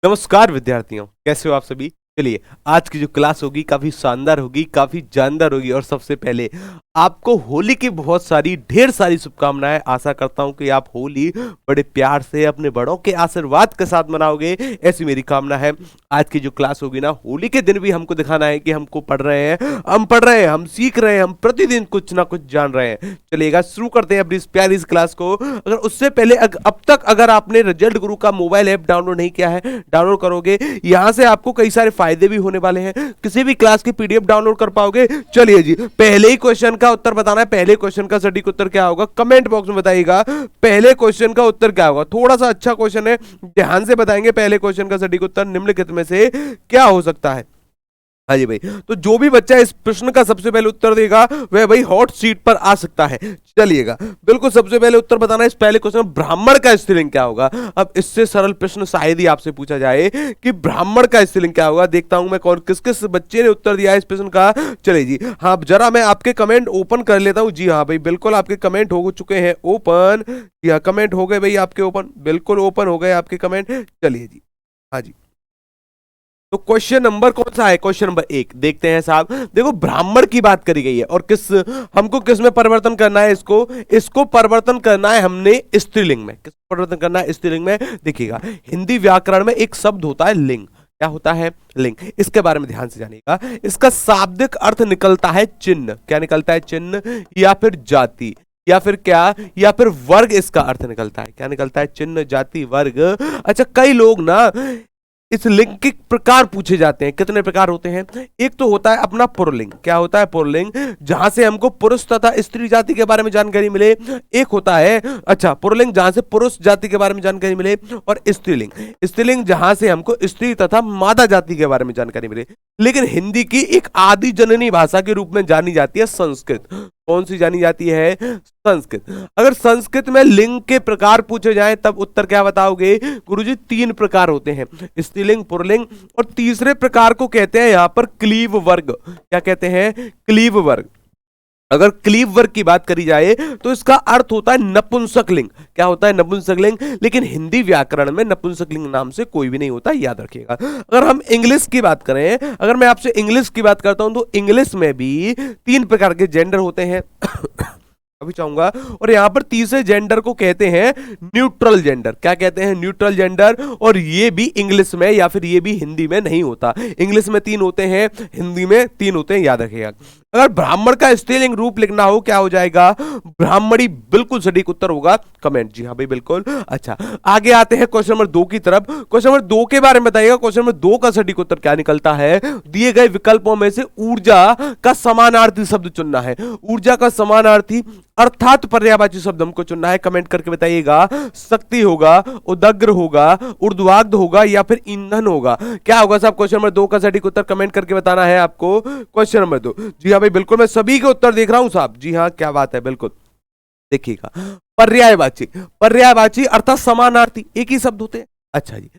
नमस्कार विद्यार्थियों, कैसे हो आप सभी। चलिए, आज की जो क्लास होगी काफी शानदार होगी, काफी जानदार होगी। और सबसे पहले आपको होली की बहुत सारी ढेर सारी शुभकामनाएं। आशा करता हूं कि आप होली बड़े प्यार से अपने बड़ों के आशीर्वाद के साथ मनाओगे, ऐसी मेरी कामना है। आज की जो क्लास होगी ना, होली के दिन भी हमको दिखाना है कि हमको पढ़ रहे हैं, हम सीख रहे हैं, हम प्रतिदिन कुछ ना कुछ जान रहे हैं। चलिएगा, शुरू करते हैं अपनी इस प्यारी इस क्लास को। अगर उससे पहले अब तक अगर आपने रिजल्ट गुरु का मोबाइल ऐप डाउनलोड नहीं किया है, डाउनलोड करोगे। यहां से आपको कई सारे फायदे भी होने वाले हैं। किसी भी क्लास की पीडीएफ डाउनलोड कर पाओगे। चलिए जी, पहले ही क्वेश्चन का उत्तर बताना है। पहले क्वेश्चन का सटीक उत्तर क्या होगा, कमेंट बॉक्स में बताइएगा। पहले क्वेश्चन का उत्तर क्या होगा। थोड़ा सा अच्छा क्वेश्चन है, ध्यान से बताएंगे। पहले क्वेश्चन का सटीक उत्तर निम्नलिखित में से क्या हो सकता है। हाँ जी भाई, तो जो भी बच्चा इस प्रश्न का सबसे पहले उत्तर देगा वह भाई हॉट सीट पर आ सकता है। चलिएगा, बिल्कुल सबसे पहले उत्तर बताना है। इस पहले क्वेश्चन में ब्राह्मण का स्त्रीलिंग क्या होगा। अब इससे सरल प्रश्न शायद ही आपसे पूछा जाए कि ब्राह्मण का स्त्रीलिंग क्या होगा। देखता हूं मैं कौन किस किस बच्चे ने उत्तर दिया है इस प्रश्न का। चलिए जी, हाँ जरा मैं आपके कमेंट ओपन कर लेता हूं। जी हाँ भाई, बिल्कुल आपके कमेंट हो चुके हैं ओपन। जी हाँ, कमेंट हो गए भाई आपके ओपन, बिल्कुल ओपन हो गए आपके कमेंट। चलिए जी, हाँ जी, तो क्वेश्चन नंबर कौन सा है, क्वेश्चन नंबर 1 देखते हैं साहब। देखो, ब्राह्मण की बात करी गई है और हमको किस में परिवर्तन करना है। इसको परिवर्तन करना है हमने स्त्रीलिंग में। किस परिवर्तन करना है, स्त्रीलिंग में। देखिएगा, हिंदी व्याकरण में एक शब्द होता है लिंग। क्या होता है, लिंग। इसके बारे में ध्यान से जानिएगा। इसका शाब्दिक अर्थ निकलता है चिन्ह। क्या निकलता है, चिन्ह या फिर जाति या फिर क्या, या फिर वर्ग। इसका अर्थ निकलता है, क्या निकलता है, चिन्ह, जाति, वर्ग। अच्छा, कई लोग ना इस लिंग के प्रकार पूछे जाते हैं। कितने प्रकार होते हैं। एक तो होता है अपना पुरलिंग। क्या होता है, पुरलिंग, जहां से हमको पुरुष तथा स्त्री जाति के बारे में जानकारी मिले। एक होता है अच्छा पुरलिंग, जहां से पुरुष जाति के बारे में जानकारी मिले। और स्त्रीलिंग जहां से हमको स्त्री तथा मादा जाति के बारे में जानकारी मिले। लेकिन हिंदी की एक आदि जननी भाषा के रूप में जानी जाती है संस्कृत। कौन सी जानी जाती है, संस्कृत। अगर संस्कृत में लिंग के प्रकार पूछे जाएं तब उत्तर क्या बताओगे गुरुजी। 3 प्रकार होते हैं, स्त्रीलिंग, पुरलिंग और तीसरे प्रकार को कहते हैं यहां पर क्लीव वर्ग। क्या कहते हैं, क्लीव वर्ग। अगर क्लीव वर्ग की बात करी जाए तो इसका अर्थ होता है नपुंसकलिंग। क्या होता है, नपुंसकलिंग। लेकिन हिंदी व्याकरण में नपुंसकलिंग नाम से कोई भी नहीं होता, याद रखिएगा। अगर हम इंग्लिश की बात करें, अगर मैं आपसे इंग्लिश की बात करता हूं तो इंग्लिश में भी 3 प्रकार के जेंडर होते हैं अभी चाहूंगा। और यहां पर तीसरे जेंडर को कहते हैं न्यूट्रल जेंडर। क्या कहते हैं, न्यूट्रल जेंडर। और ये भी इंग्लिश में या फिर ये भी हिंदी में नहीं होता। इंग्लिश में 3 होते हैं, हिंदी में 3 होते हैं, याद रखिएगा। अगर ब्राह्मण का स्त्रीलिंग रूप लिखना हो, क्या हो जाएगा, ब्राह्मणी। बिल्कुल सटीक उत्तर होगा, कमेंट। जी हाँ भाई, बिल्कुल। अच्छा, आगे आते हैं क्वेश्चन नंबर 2 की तरफ। क्वेश्चन नंबर 2 के बारे में बताइएगा। क्वेश्चन नंबर 2 का सटीक उत्तर क्या निकलता है। दिए गए विकल्पों में से ऊर्जा का समानार्थी शब्द चुनना है। ऊर्जा का समानार्थी अर्थात पर्यायवाची शब्द हमको चुनना है। कमेंट करके बताइएगा। शक्ति होगा, उदग्र होगा, ऊर्ध्वाधर होगा या फिर ईंधन होगा। क्या होगा साहब, क्वेश्चन नंबर 2 का सटीक उत्तर कमेंट करके बताना है आपको। क्वेश्चन नंबर 2, जी हाँ भाई, बिल्कुल मैं सभी के उत्तर देख रहा हूं साहब। जी हाँ, क्या बात है, बिल्कुल। देखिएगा, पर्यायवाची अर्थात समानार्थी एक ही शब्द होते हैं। अच्छा जी,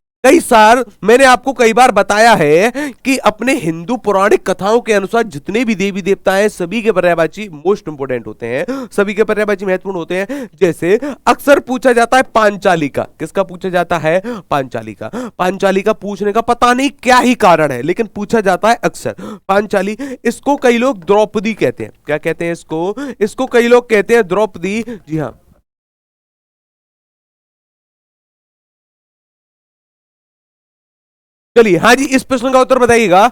मैंने आपको कई बार बताया है कि अपने हिंदू पौराणिक कथाओं के अनुसार जितने भी देवी देवता हैं सभी के पर्यायवाची मोस्ट इंपोर्टेंट होते हैं, सभी के पर्यायवाची महत्वपूर्ण होते हैं। जैसे अक्सर पूछा जाता है पांचाली का। किसका पूछा जाता है, पांचाली का। पांचाली का पूछने का पता नहीं क्या ही कारण है, लेकिन पूछा जाता है अक्सर पांचाली। इसको कई लोग द्रौपदी कहते हैं। क्या कहते हैं इसको कई लोग कहते हैं द्रौपदी। जी हाँ, चलिए, हाँ जी, इस प्रश्न का उत्तर बताइएगा।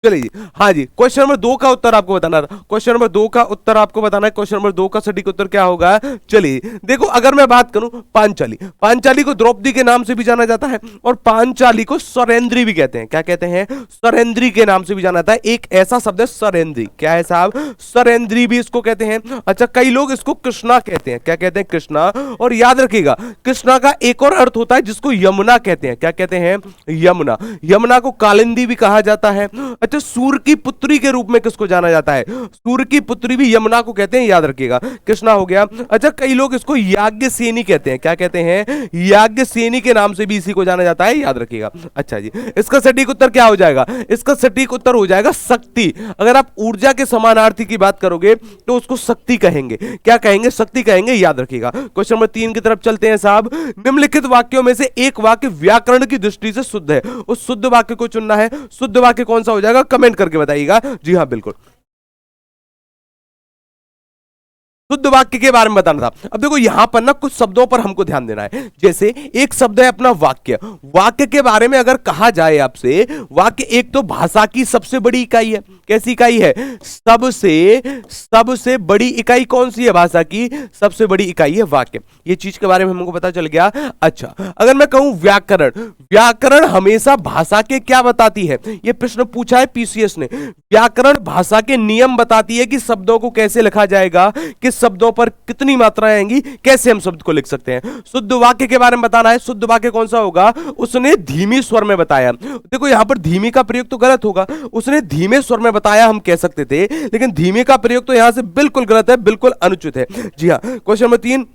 चलिए, हाँ जी, क्वेश्चन नंबर 2 का उत्तर आपको बताना था। क्वेश्चन नंबर 2 का उत्तर आपको बताना है। क्वेश्चन नंबर 2 का सटीक उत्तर क्या होगा। चलिए देखो, अगर मैं बात करूं पांचाली को द्रौपदी के नाम से भी जाना जाता है और पांचाली को सरेंद्री भी कहते हैं। क्या कहते हैं, सरेंद्री के नाम से भी जाना जाता है। एक ऐसा शब्द है सरेंद्री। क्या है साहब, सरेंद्री भी इसको कहते हैं। अच्छा, कई लोग इसको कृष्णा कहते हैं। क्या कहते हैं, कृष्णा। और याद रखिएगा, कृष्णा का एक और अर्थ होता है जिसको यमुना कहते हैं। क्या कहते हैं, यमुना। यमुना को कालिंदी भी कहा जाता है। अच्छा, सूर्य की पुत्री के रूप में किसको जाना जाता है? सूर्य की पुत्री भी यमुना को कहते हैं, याद रखिएगा। कृष्णा हो गया। अच्छा, कई लोग इसको याज्ञसेनी कहते हैं। क्या कहते हैं? याज्ञसेनी के नाम से भी इसी को जाना जाता है, याद रखिएगा। अच्छा जी, इसका सटीक उत्तर क्या हो जाएगा? इसका सटीक उत्तर हो जाएगा शक्ति। अगर आप ऊर्जा के समानार्थी की बात करोगे तो उसको शक्ति कहेंगे। क्या कहेंगे? शक्ति कहेंगे, याद रखिएगा। क्वेश्चन नंबर 3 की तरफ चलते हैं साहब। निम्नलिखित वाक्यों में से एक वाक्य व्याकरण की दृष्टि से शुद्ध है, उस शुद्ध वाक्य को चुनना है। शुद्ध वाक्य कौन सा हो जाएगा? कमेंट करके बताइएगा। जी हाँ, बिल्कुल शुद्ध वाक्य के बारे में बताना था। अब देखो यहां पर ना कुछ शब्दों पर हमको ध्यान देना है। जैसे एक शब्द है अपना वाक्य। वाक्य के बारे में अगर कहा जाए आपसे, वाक्य एक तो भाषा की सबसे बड़ी इकाई है। कैसी इकाई है? सबसे बड़ी इकाई कौन सी है? भाषा की सबसे बड़ी इकाई है वाक्य। ये चीज के बारे में हमको पता चल गया। अच्छा, अगर मैं कहूं व्याकरण, व्याकरण हमेशा भाषा के क्या बताती है? ये प्रश्न पूछा है पीसीएस ने। व्याकरण भाषा के नियम बताती है कि शब्दों को कैसे लिखा जाएगा, किस शब्दों पर कितनी मात्राएं आएंगी, कैसे हम शब्द को लिख सकते हैं। शुद्ध वाक्य के बारे में बताना है। शुद्ध वाक्य कौन सा होगा? उसने धीमी स्वर में बताया। देखो यहां पर धीमी का प्रयोग तो गलत होगा, उसने धीमे स्वर में बताया हम कह सकते थे, लेकिन धीमे का प्रयोग तो यहां से बिल्कुल गलत है, बिल्कुल अनुचित है। जी हां, क्वेश्चन नंबर 3।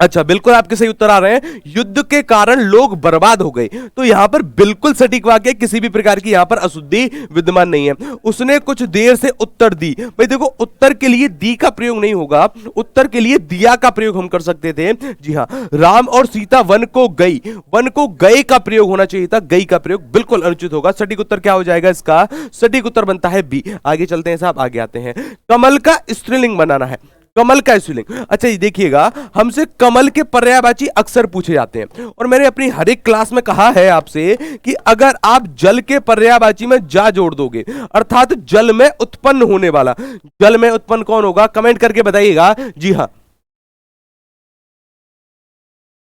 अच्छा, बिल्कुल आपके सही उत्तर आ रहे हैं। युद्ध के कारण लोग बर्बाद हो गए, तो यहां पर बिल्कुल सटीक वाक्य, किसी भी प्रकार की यहां पर अशुद्धि विद्यमान नहीं है। उसने कुछ देर से उत्तर दी। भाई देखो, उत्तर के लिए दी का प्रयोग नहीं होगा, उत्तर के लिए दिया का प्रयोग हम कर सकते थे। जी हां, राम और सीता वन को गई, वन को गए का प्रयोग होना चाहिए था, गई का प्रयोग बिल्कुल अनुचित होगा। सटीक उत्तर क्या हो जाएगा इसका? सटीक उत्तर बनता है बी। आगे चलते हैं साहब, आगे आते हैं। कमल का स्त्रीलिंग बनाना है। कमल का स्त्रीलिंग। अच्छा, ये देखिएगा, हमसे कमल के पर्यायवाची अक्सर पूछे जाते हैं, और मैंने अपनी हर एक क्लास में कहा है आपसे कि अगर आप जल के पर्यायवाची में जा जोड़ दोगे, अर्थात जल में उत्पन्न होने वाला, जल में उत्पन्न कौन होगा? कमेंट करके बताइएगा। जी हां,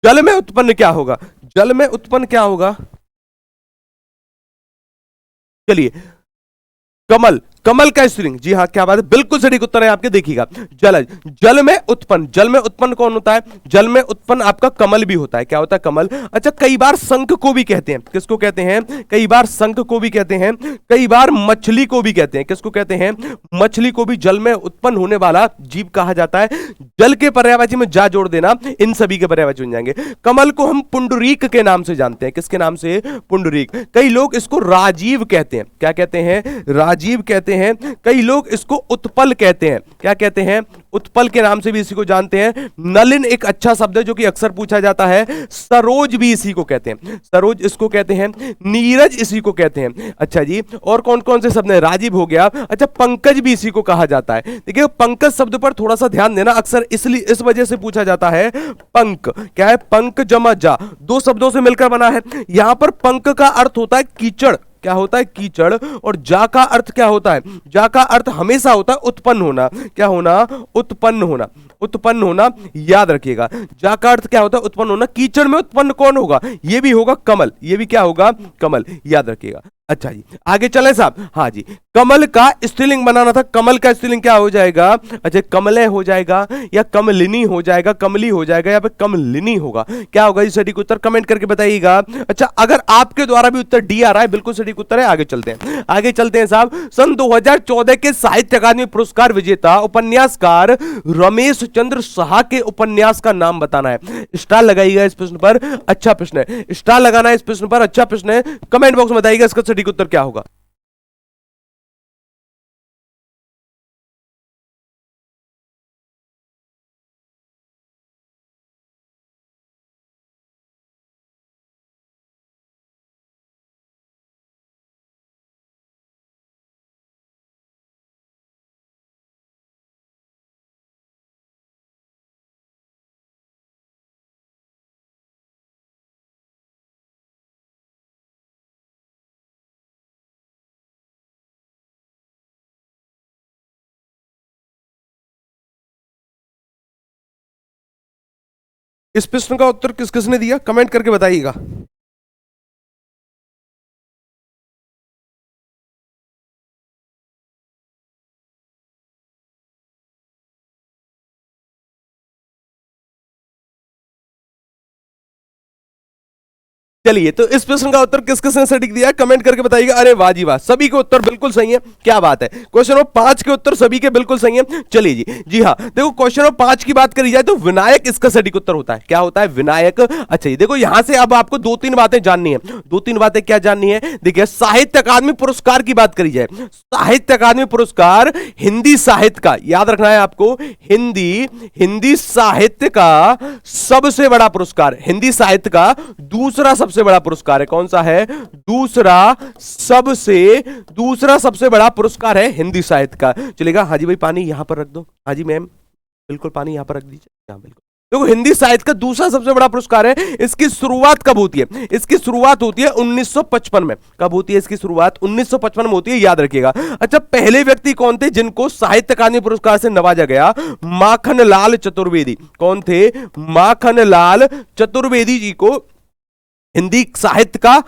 जल में उत्पन्न क्या होगा? जल में उत्पन्न क्या होगा? चलिए, कमल, कमल का स्त्रीलिंग। जी हाँ, क्या बात है, बिल्कुल सटीक उत्तर है आपके। देखिएगा, जलज, जल में उत्पन्न, जल में उत्पन्न कौन होता है? जल में उत्पन्न आपका कमल भी होता है। क्या होता है? कमल। अच्छा, कई बार शंख को भी कहते हैं। किसको कहते हैं? कई बार शंख को भी कहते हैं, कई बार मछली को भी कहते हैं। किसको कहते हैं? मछली को भी जल में उत्पन्न होने वाला जीव कहा जाता है। जल के पर्यायवाची में जा जोड़ देना, इन सभी के पर्यायवाची बन जाएंगे। कमल को हम पुंडरीक के नाम से जानते हैं। किसके नाम से? पुंडरीक। कई लोग इसको राजीव कहते हैं। क्या कहते हैं? राजीव कहते हैं। कई लोग इसको उत्पल कहते हैं। क्या कहते हैं? उत्पल के नाम से भी इसी को जानते हैं। नलिन एक अच्छा शब्द है जो कि अक्सर पूछा जाता है। सरोज भी इसी को कहते हैं, सरोज इसको कहते हैं। नीरज इसी को कहते हैं। अच्छा जी, और कौन कौन से शब्द हैं? राजीव हो गया। अच्छा, पंकज भी इसी को कहा जाता है। देखिए, पंकज शब्द पर थोड़ा सा ध्यान देना, अक्सर इसलिए इस वजह से पूछा जाता है। पंक क्या है? पंक जमा जा, दो शब्दों से मिलकर बना है। यहां पर पंक का अर्थ होता है कीचड़। क्या होता है? कीचड़। और जा का अर्थ क्या होता है? जा का अर्थ हमेशा होता है उत्पन्न होना। क्या होना? उत्पन्न होना, उत्पन्न होना, याद रखिएगा। जा का अर्थ क्या होता है? उत्पन्न होना। कीचड़ में उत्पन्न कौन होगा? ये भी होगा कमल, ये भी क्या होगा? कमल, याद रखिएगा। अच्छा जी, आगे चले साहब। हाँ जी, कमल का स्त्रीलिंग बनाना था। कमल का स्त्रीलिंग क्या हो जाएगा? अच्छा, कमले हो जाएगा, या कमलिनी हो जाएगा, कमली हो जाएगा, या फिर कमलिनी होगा? क्या होगा ये सटीक उत्तर? कमेंट करके बताइएगा। अच्छा, अगर आपके द्वारा भी उत्तर डी आ रहा है, बिल्कुल सटीक उत्तर है। आगे चलते हैं, आगे चलते हैं साहब। सन 2014 के साहित्य अकादमी पुरस्कार विजेता उपन्यासकार रमेश चंद्र साहा के उपन्यास का नाम बताना है। स्टार लगाइएगा इस प्रश्न पर, अच्छा प्रश्न है। स्टार लगाना है इस प्रश्न पर, अच्छा प्रश्न है। कमेंट बॉक्स में बताइएगा इसका सटीक उत्तर क्या होगा। इस प्रश्न का उत्तर किस किसने दिया? कमेंट करके बताइएगा। चलिए, तो इस प्रश्न का उत्तर किस किसने सटीक दिया कमेंट करके बताइएगा। अरे वाह जी वाह, सभी के उत्तर बिल्कुल सही है, क्या बात है। क्वेश्चन नंबर 5 के उत्तर सभी के बिल्कुल सही है। चलिए जी, जी हाँ, देखो क्वेश्चन नंबर 5 की बात करी जाए तो विनायक इसका सटीक उत्तर होता है। क्या होता है? विनायक। अच्छा जी, देखो यहां से अब आपको 2-3 बातें जाननी है। 2-3 बातें क्या जाननी है? देखिए, साहित्य अकादमी पुरस्कार की बात करी जाए, साहित्य अकादमी पुरस्कार हिंदी साहित्य का, याद रखना है आपको, हिंदी साहित्य का सबसे बड़ा पुरस्कार, हिंदी साहित्य का दूसरा सबसे बड़ा पुरस्कार है। कौन सा है? दूसरा सबसे बड़ा पुरस्कार है हिंदी साहित्य का। चलेगा? हाँ जी भाई, पानी यहां पर रख दो। हाँ जी मैम, बिल्कुल पानी यहां पर रख दीजिए। हाँ बिल्कुल। देखो, हिंदी साहित्य का दूसरा सबसे बड़ा पुरस्कार है। इसकी शुरुआत कब होती है? इसकी शुरुआत होती है 1955 में। कब होती है इसकी शुरुआत? 1955 में होती है, याद रखिएगा। अच्छा, पहले व्यक्ति कौन थे जिनको साहित्य अकादमी पुरस्कार से नवाजा गया? माखनलाल चतुर्वेदी। कौन थे? माखनलाल चतुर्वेदी जी को हिंदी साहित्य का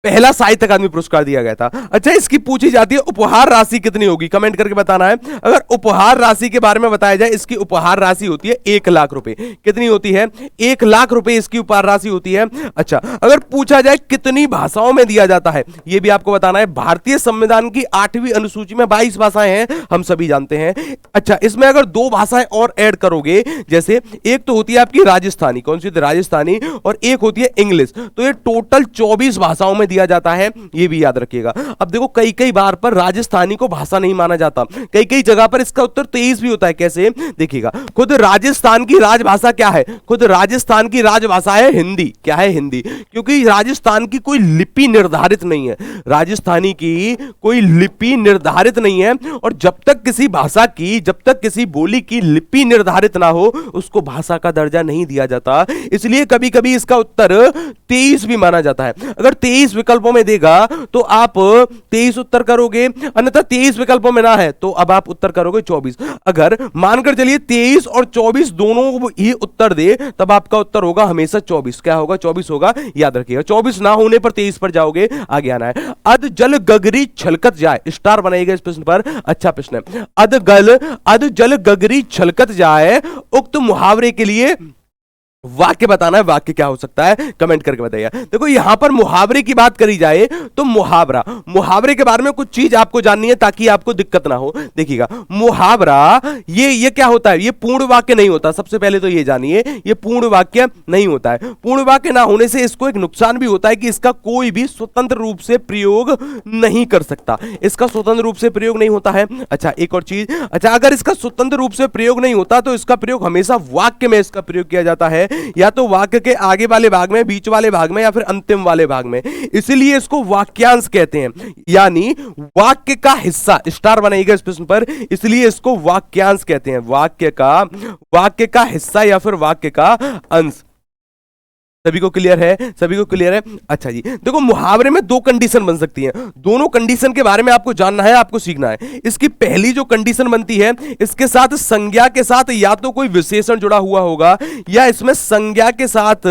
पहला साहित्य अकादमी पुरस्कार दिया गया था। अच्छा, इसकी पूछी जाती है उपहार राशि कितनी होगी, कमेंट करके बताना है। अगर उपहार राशि के बारे में बताया जाए, इसकी उपहार राशि होती है 1 लाख रुपए। कितनी होती है? 1 लाख रुपए इसकी उपहार राशि होती है। अच्छा, अगर पूछा जाए कितनी भाषाओं में दिया जाता है, यह भी आपको बताना है। भारतीय संविधान की 8वीं अनुसूची में 22 भाषाएं हैं, हम सभी जानते हैं। अच्छा, इसमें अगर 2 भाषाएं और ऐड करोगे, जैसे एक तो होती है आपकी राजस्थानी, कौन सी? राजस्थानी, और एक होती है इंग्लिश, तो ये टोटल 24 भाषाओं में दिया जाता है, ये भी याद रखिएगा। अब देखो, कई कई बार पर राजस्थानी को भाषा नहीं माना जाता, कई कई जगह पर इसका उत्तर 23 भी होता है। कैसे? देखिएगा, खुद राजस्थान की राजभाषा क्या है? खुद राजस्थान की राजभाषा है हिंदी। क्या है? हिंदी। क्योंकि राजस्थान की कोई लिपि निर्धारित नहीं है, राजस्थानी की कोई लिपि निर्धारित नहीं है, और जब तक किसी भाषा की, जब तक किसी बोली की लिपि निर्धारित ना हो, उसको भाषा का दर्जा नहीं दिया जाता। इसलिए कभी कभी इसका उत्तर 23 भी माना जाता है। अगर 23 विकल्पों में देगा तो आप 23 उत्तर करोगे, अन्यथा 23 विकल्पों में ना है तो अब आप उत्तर करोगे 24। अगर मानकर चलिए 23 और 24 दोनों ही उत्तर दे, तब आपका उत्तर होगा हमेशा 24। क्या होगा? 24 होगा, याद रखिएगा। 24 ना होने पर 23 पर जाओगे, आगे आना है। अध जल गगरी छलकत जाए, स्टार बनाइएगा इस प्रश्न पर, अच्छा प्रश्न है। अध जल गगरी छलकत जाए, उक्त मुहावरे के लिए वाक्य बताना है। वाक्य क्या हो सकता है, कमेंट करके बताइए। देखो, यहां पर मुहावरे की बात करी जाए तो मुहावरे के बारे में कुछ चीज आपको जाननी है ताकि आपको दिक्कत ना हो। देखिएगा, मुहावरा ये क्या होता है? ये पूर्ण वाक्य नहीं होता। सबसे पहले तो ये जानिए, ये पूर्ण वाक्य नहीं होता है। पूर्ण वाक्य ना होने से इसको एक नुकसान भी होता है कि इसका कोई भी स्वतंत्र रूप से प्रयोग नहीं कर सकता। इसका स्वतंत्र रूप से प्रयोग नहीं होता है। अच्छा, एक और चीज, अच्छा, अगर इसका स्वतंत्र रूप से प्रयोग नहीं होता तो इसका प्रयोग हमेशा वाक्य में इसका प्रयोग किया जाता है, या तो वाक्य के आगे वाले भाग में, बीच वाले भाग में, या फिर अंतिम वाले भाग में। इसलिए इसको वाक्यांश कहते हैं, यानी वाक्य का हिस्सा। स्टार बनाइएगा इस प्रश्न पर, इसलिए इसको वाक्यांश कहते हैं। वाक्य का हिस्सा या फिर वाक्य का अंश। सभी को क्लियर है? सभी को क्लियर है? अच्छा जी, देखो, मुहावरे में 2 कंडीशन बन सकती हैं। दोनों कंडीशन के बारे में आपको जानना है, आपको सीखना है। इसकी पहली जो कंडीशन बनती है, इसके साथ संज्ञा के साथ या तो कोई विशेषण जुड़ा हुआ होगा, या इसमें संज्ञा के साथ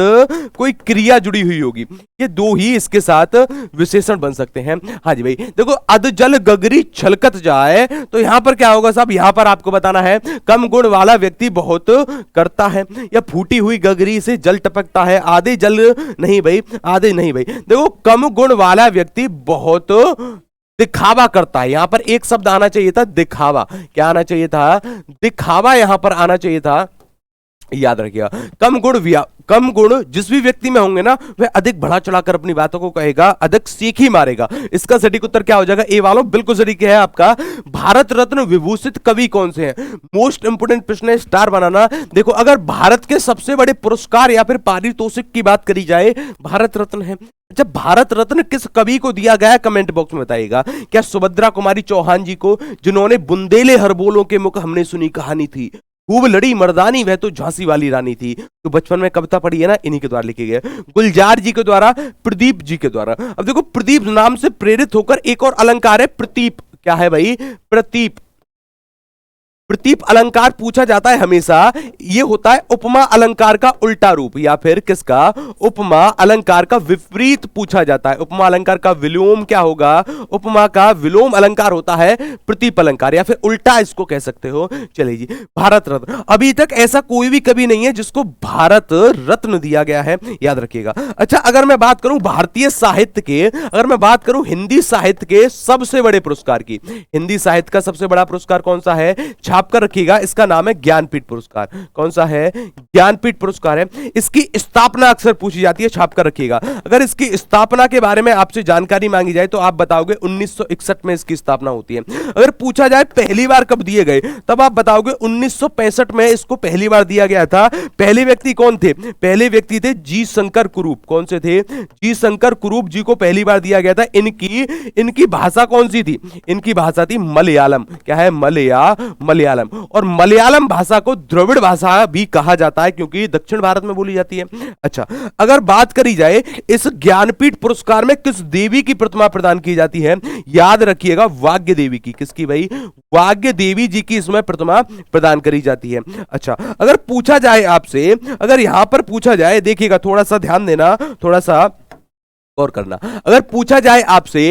कोई क्रिया जुड़ी हुई होगी। ये 2 ही इसके साथ विशेषण बन सकते हैं। हाँ जी भाई, देखो, अध जल गगरी छलकत जाए, तो यहां पर क्या होगा साहब? यहां पर आपको बताना है कम गुण वाला व्यक्ति बहुत करता है, या फूटी हुई गगरी से जल टपकता है। आधे जल नहीं भाई, आधे नहीं भाई। देखो, कम गुण वाला व्यक्ति बहुत दिखावा करता है। यहां पर एक शब्द आना चाहिए था, दिखावा। क्या आना चाहिए था? दिखावा यहां पर आना चाहिए था, याद रखिएगा। कम गुण जिस भी व्यक्ति में होंगे ना, वह अधिक बढ़ा चढ़ाकर अपनी बातों को कहेगा, अधिक सीखी मारेगा। इसका सटीक उत्तर क्या हो जाएगा? ए वालों, बिल्कुल सटीक है आपका। भारत रत्न विभूषित कवि कौन से हैं? मोस्ट इंपोर्टेंट प्रश्न है, स्टार बनाना। देखो, अगर भारत के सबसे बड़े पुरस्कार या फिर पारितोषिक की बात करी जाए, भारत रत्न है। जब भारत रत्न किस कवि को दिया गया है, कमेंट बॉक्स में बताइएगा। क्या सुभद्रा कुमारी चौहान जी को, जिन्होंने बुंदेले हरबोलों के मुख हमने सुनी कहानी थी, खूब लड़ी मर्दानी वह तो झांसी वाली रानी थी। तो बचपन में कविता पढ़ी है ना, इन्हीं के द्वारा लिखे गए, गुलजार जी के द्वारा, प्रदीप जी के द्वारा। अब देखो, प्रदीप नाम से प्रेरित होकर एक और अलंकार है प्रतीप। क्या है भाई? प्रतीप। प्रतीप अलंकार पूछा जाता है हमेशा, ये होता है उपमा अलंकार का उल्टा रूप, या फिर किसका, उपमा अलंकार का विपरीत पूछा जाता है। उपमा अलंकार का विलोम क्या होगा, उपमा का विलोम अलंकार होता है प्रतीप अलंकार, या फिर उल्टा इसको कह सकते हो। चलिए जी, भारत रत्न, अभी तक ऐसा कोई भी कवि नहीं है जिसको भारत रत्न दिया गया है, याद रखिएगा। अच्छा, अगर मैं बात करूं भारतीय साहित्य के, अगर मैं बात करूं हिंदी साहित्य के सबसे बड़े पुरस्कार की, हिंदी साहित्य का सबसे बड़ा पुरस्कार कौन सा है, छाप कर रखिएगा, इसका नाम है ज्ञानपीठ पुरस्कार। कौन सा है, ज्ञानपीठ पुरस्कार है। इसकी स्थापना अक्सर पूछी जाती है, छाप कर रखिएगा। अगर इसकी स्थापना के बारे में आपसे जानकारी मांगी जाए तो आप बताओगे 1961 में इसकी स्थापना होती है। अगर पूछा जाए पहली बार कब दिए गए, तब आप बताओगे 1965 में इसको पहली बार दिया गया था। पहले व्यक्ति कौन थे, पहले व्यक्ति थे जी शंकर कुरूप। कौन से थे, जी शंकर कुरूप जी को पहली बार दिया गया था। इनकी भाषा कौन सी थी, इनकी भाषा थी मलयालम। क्या है, मलयालम। और मलयालम भाषा को द्रविड़ भाषा भी कहा जाता है, क्योंकि दक्षिण भारत में बोली जाती है। अच्छा, अगर बात करी जाए इस ज्ञानपीठ पुरस्कार में किस देवी की प्रतिमा प्रदान की जाती है, याद रखिएगा वाग्य देवी की। किसकी भाई, वाग्य देवी जी की इसमें प्रतिमा प्रदान करी जाती है। अच्छा, अगर पूछा जाए आपसे, अगर यहां पर पूछा जाए, देखिएगा थोड़ा सा ध्यान देना, थोड़ा सा गौर करना। अगर पूछा जाए आपसे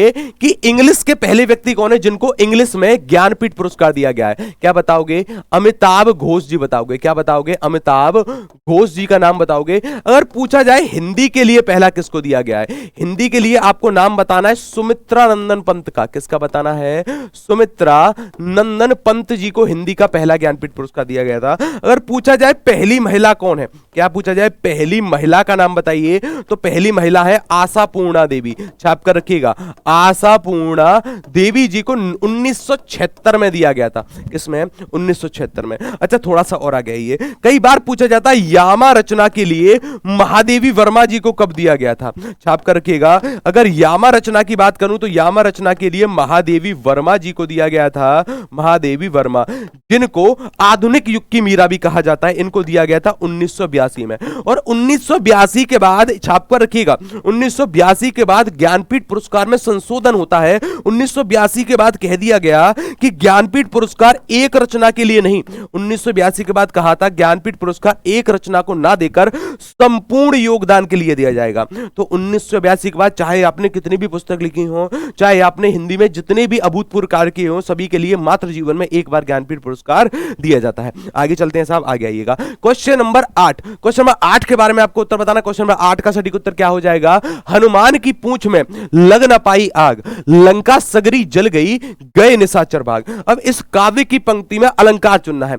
कि इंग्लिश के पहले व्यक्ति कौन है जिनको इंग्लिश में ज्ञानपीठ पुरस्कार दिया गया है, क्या बताओगे, अमिताभ घोष जी बताओगे। क्या बताओगे, अमिताभ घोष जी का नाम बताओगे। अगर पूछा जाए हिंदी के लिए पहला किसको दिया गया है, हिंदी के लिए आपको नाम बताना है सुमित्रा नंदन पंत का। किसका बताना है, सुमित्रा नंदन पंत जी को हिंदी का पहला ज्ञानपीठ पुरस्कार दिया गया था। अगर पूछा जाए पहली महिला कौन है, क्या पूछा जाए पहली महिला का नाम बताइए, तो पहली महिला है आशा पूर्णा देवी। छाप कर रखिएगा, आशा पूर्णा देवी जी को 1976 में दिया गया था। किसमें, 1976 में। अच्छा, थोड़ा सा और आ गया ये, कई बार पूछा जाता है यामा रचना के लिए महादेवी वर्मा जी को कब दिया गया था। छाप कर रखिएगा, अगर यामा रचना की बात करूं तो यामा रचना के लिए महादेवी वर्मा जी को दिया गया था। महादेवी वर्मा, जिनको आधुनिक युग की मीरा भी कहा जाता है, इनको दिया गया था 1982 में। और 1982 के बाद, छाप कर रखिएगा, 1982 के बाद ज्ञानपीठ पुरस्कार में संशोधन होता है। 1982 के बाद कह दिया गया कि ज्ञानपीठ पुरस्कार एक रचना के लिए नहीं, 1982 के बाद कहा था ज्ञानपीठ पुरस्कार एक रचना को ना देकर संपूर्ण योगदान के लिए दिया जाएगा। तो 1982 के बाद चाहे आपने कितनी भी पुस्तक लिखी हो, चाहे आपने हिंदी में जितने भी अभूतपूर्व कार्य किए हो, सभी के लिए मात्र जीवन में एक बार ज्ञानपीठ पुरस्कार दिया जाता है। आगे चलते हैं साहब, आगे आइएगा। क्वेश्चन नंबर 8, क्वेश्चन नंबर 8 के बारे में आपको उत्तर बताना। क्वेश्चन नंबर 8 का सटीक उत्तर क्या हो जाएगा, हनुमान की पूंछ में लग न पाई आग, लंका सगरी जल गई, गए निशाचर भाग। अब इस काव्य की पंक्ति में अलंकार चुनना है।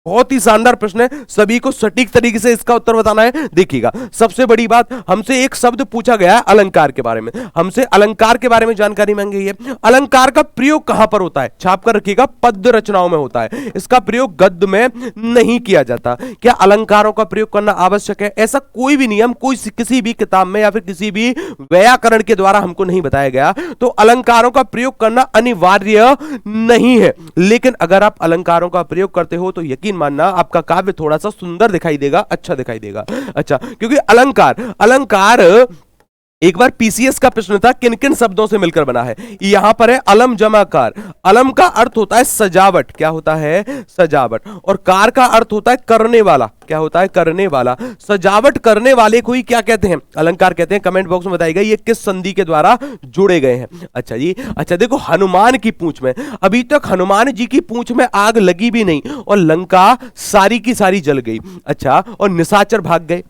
बहुत ही शानदार प्रश्न है, सभी को सटीक तरीके से इसका उत्तर बताना है। देखिएगा, सबसे बड़ी बात, हमसे एक शब्द पूछा गया है अलंकार के बारे में, हमसे अलंकार के बारे में जानकारी मांगी है। अलंकार का प्रयोग कहां पर होता है, छाप कर रखिएगा, पद्य रचनाओं में होता है। इसका प्रयोग गद्य में नहीं किया जाता। क्या अलंकारों का प्रयोग करना आवश्यक है, ऐसा कोई भी नियम किसी भी किताब में या फिर किसी भी व्याकरण के द्वारा हमको नहीं बताया गया। तो अलंकारों का प्रयोग करना अनिवार्य नहीं है, लेकिन अगर आप अलंकारों का प्रयोग करते हो तो यकीन मानना आपका काव्य थोड़ा सा सुंदर दिखाई देगा, अच्छा दिखाई देगा। अच्छा, क्योंकि अलंकार एक बार पीसीएस का प्रश्न था, किन किन शब्दों से मिलकर बना है। यहां पर है अलम जमा कार। अलम का अर्थ होता है सजावट, क्या होता है, सजावट। और कार का अर्थ होता है करने वाला, क्या होता है, करने वाला। सजावट करने वाले को ही क्या कहते हैं, अलंकार कहते हैं। कमेंट बॉक्स में बताइएगा ये किस संधि के द्वारा जोड़े गए हैं। अच्छा जी, अच्छा देखो, हनुमान की पूंछ में, अभी तक हनुमान जी की पूंछ में आग लगी भी नहीं और लंका सारी की सारी जल गई। अच्छा, और निशाचर भाग गए,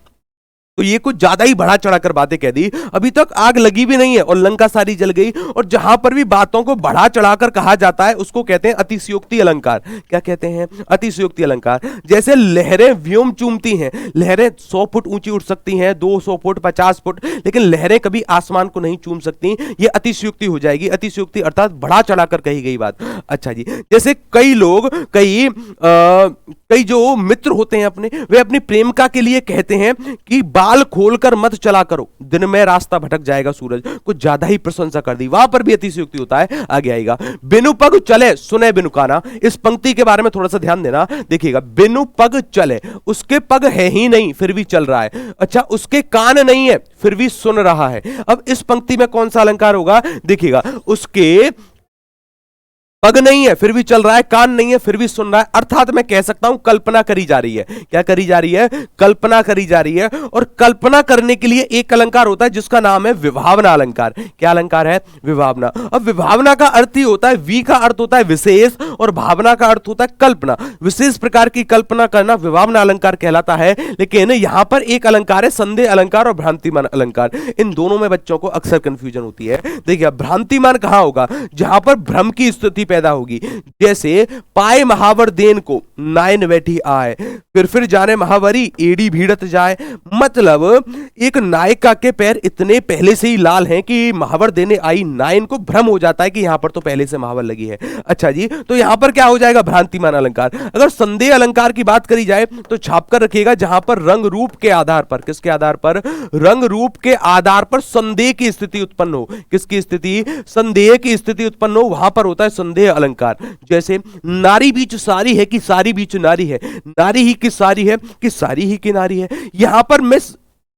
तो ये कुछ ज्यादा ही बढ़ा चढ़ाकर बातें कह दी। अभी तक आग लगी भी नहीं है और लंका सारी जल गई। और जहां पर भी बातों को बढ़ा चढ़ाकर कहा जाता है उसको कहते हैं अतिशयोक्ति अलंकार। क्या कहते हैं, अतिशयोक्ति अलंकार। जैसे लहरें व्योम चूमती हैं, लहरें 100 फुट ऊंची उठ सकती हैं, 200 फुट, 50 फुट, लेकिन लहरें कभी आसमान को नहीं चूम सकती। ये अतिशयोक्ति हो जाएगी। अतिशयोक्ति अर्थात बढ़ा चढ़ाकर कही गई बात। अच्छा जी, जैसे कई लोग, कई जो मित्र होते हैं अपने, वे अपनी प्रेमिका के लिए कहते हैं कि बाल खोलकर मत चला करो, दिन में रास्ता भटक जाएगा सूरज। कुछ ज्यादा ही प्रशंसा कर दी, वहां पर भी अतिशयोक्ति होता है। आगे आएगा, बिनु पग चले सुने बिनु काना। इस पंक्ति के बारे में थोड़ा सा ध्यान देना। देखिएगा, बिनु पग चले, उसके पग है ही नहीं फिर भी चल रहा है। अच्छा, उसके कान नहीं है फिर भी सुन रहा है। अब इस पंक्ति में कौन सा अलंकार होगा, देखिएगा, उसके पग नहीं है फिर भी चल रहा है, कान नहीं है फिर भी सुन रहा है, अर्थात मैं कह सकता हूं कल्पना करी जा रही है। क्या करी जा रही है? कल्पना करी जा रही है। और कल्पना करने के लिए एक अलंकार होता है जिसका नाम है विभावना अलंकार। क्या अलंकार है? विभावना। अब विभावना का अर्थ ही होता है, वी का अर्थ होता है विशेष और भावना का अर्थ होता है कल्पना। विशेष प्रकार की कल्पना करना विभावना अलंकार कहलाता है। लेकिन यहां पर एक अलंकार है संदेह अलंकार और भ्रांतिमान अलंकार। इन दोनों में बच्चों को अक्सर कंफ्यूजन होती है। देखिए भ्रांतिमान कहां होगा? जहां पर भ्रम की स्थिति पैदा होगी। जैसे पाए महावर देन को नायन बैठी आए, फिर जाने महावरी एड़ी भीड़त जाए। मतलब एक नायिका के पैर इतने पहले से ही लाल हैं कि महावर देने आई नायन को भ्रम हो जाता है कि यहां पर तो पहले से महावर लगी है। अच्छा जी, तो यहां पर क्या हो जाएगा? भ्रांतिमान अलंकार। अगर संदेह अलंकार की बात करी जाए तो छाप कर रखिएगा जहां पर रंग रूप के आधार पर, किसके आधार पर? रंग रूप के आधार पर संदेह की स्थिति उत्पन्न हो। किसकी स्थिति? संदेह की स्थिति उत्पन्न हो, वहां पर होता है संदेह अलंकार। जैसे नारी बीच सारी है कि सारी बीच नारी है, नारी ही की सारी है कि सारी ही की नारी है। यहां पर मैं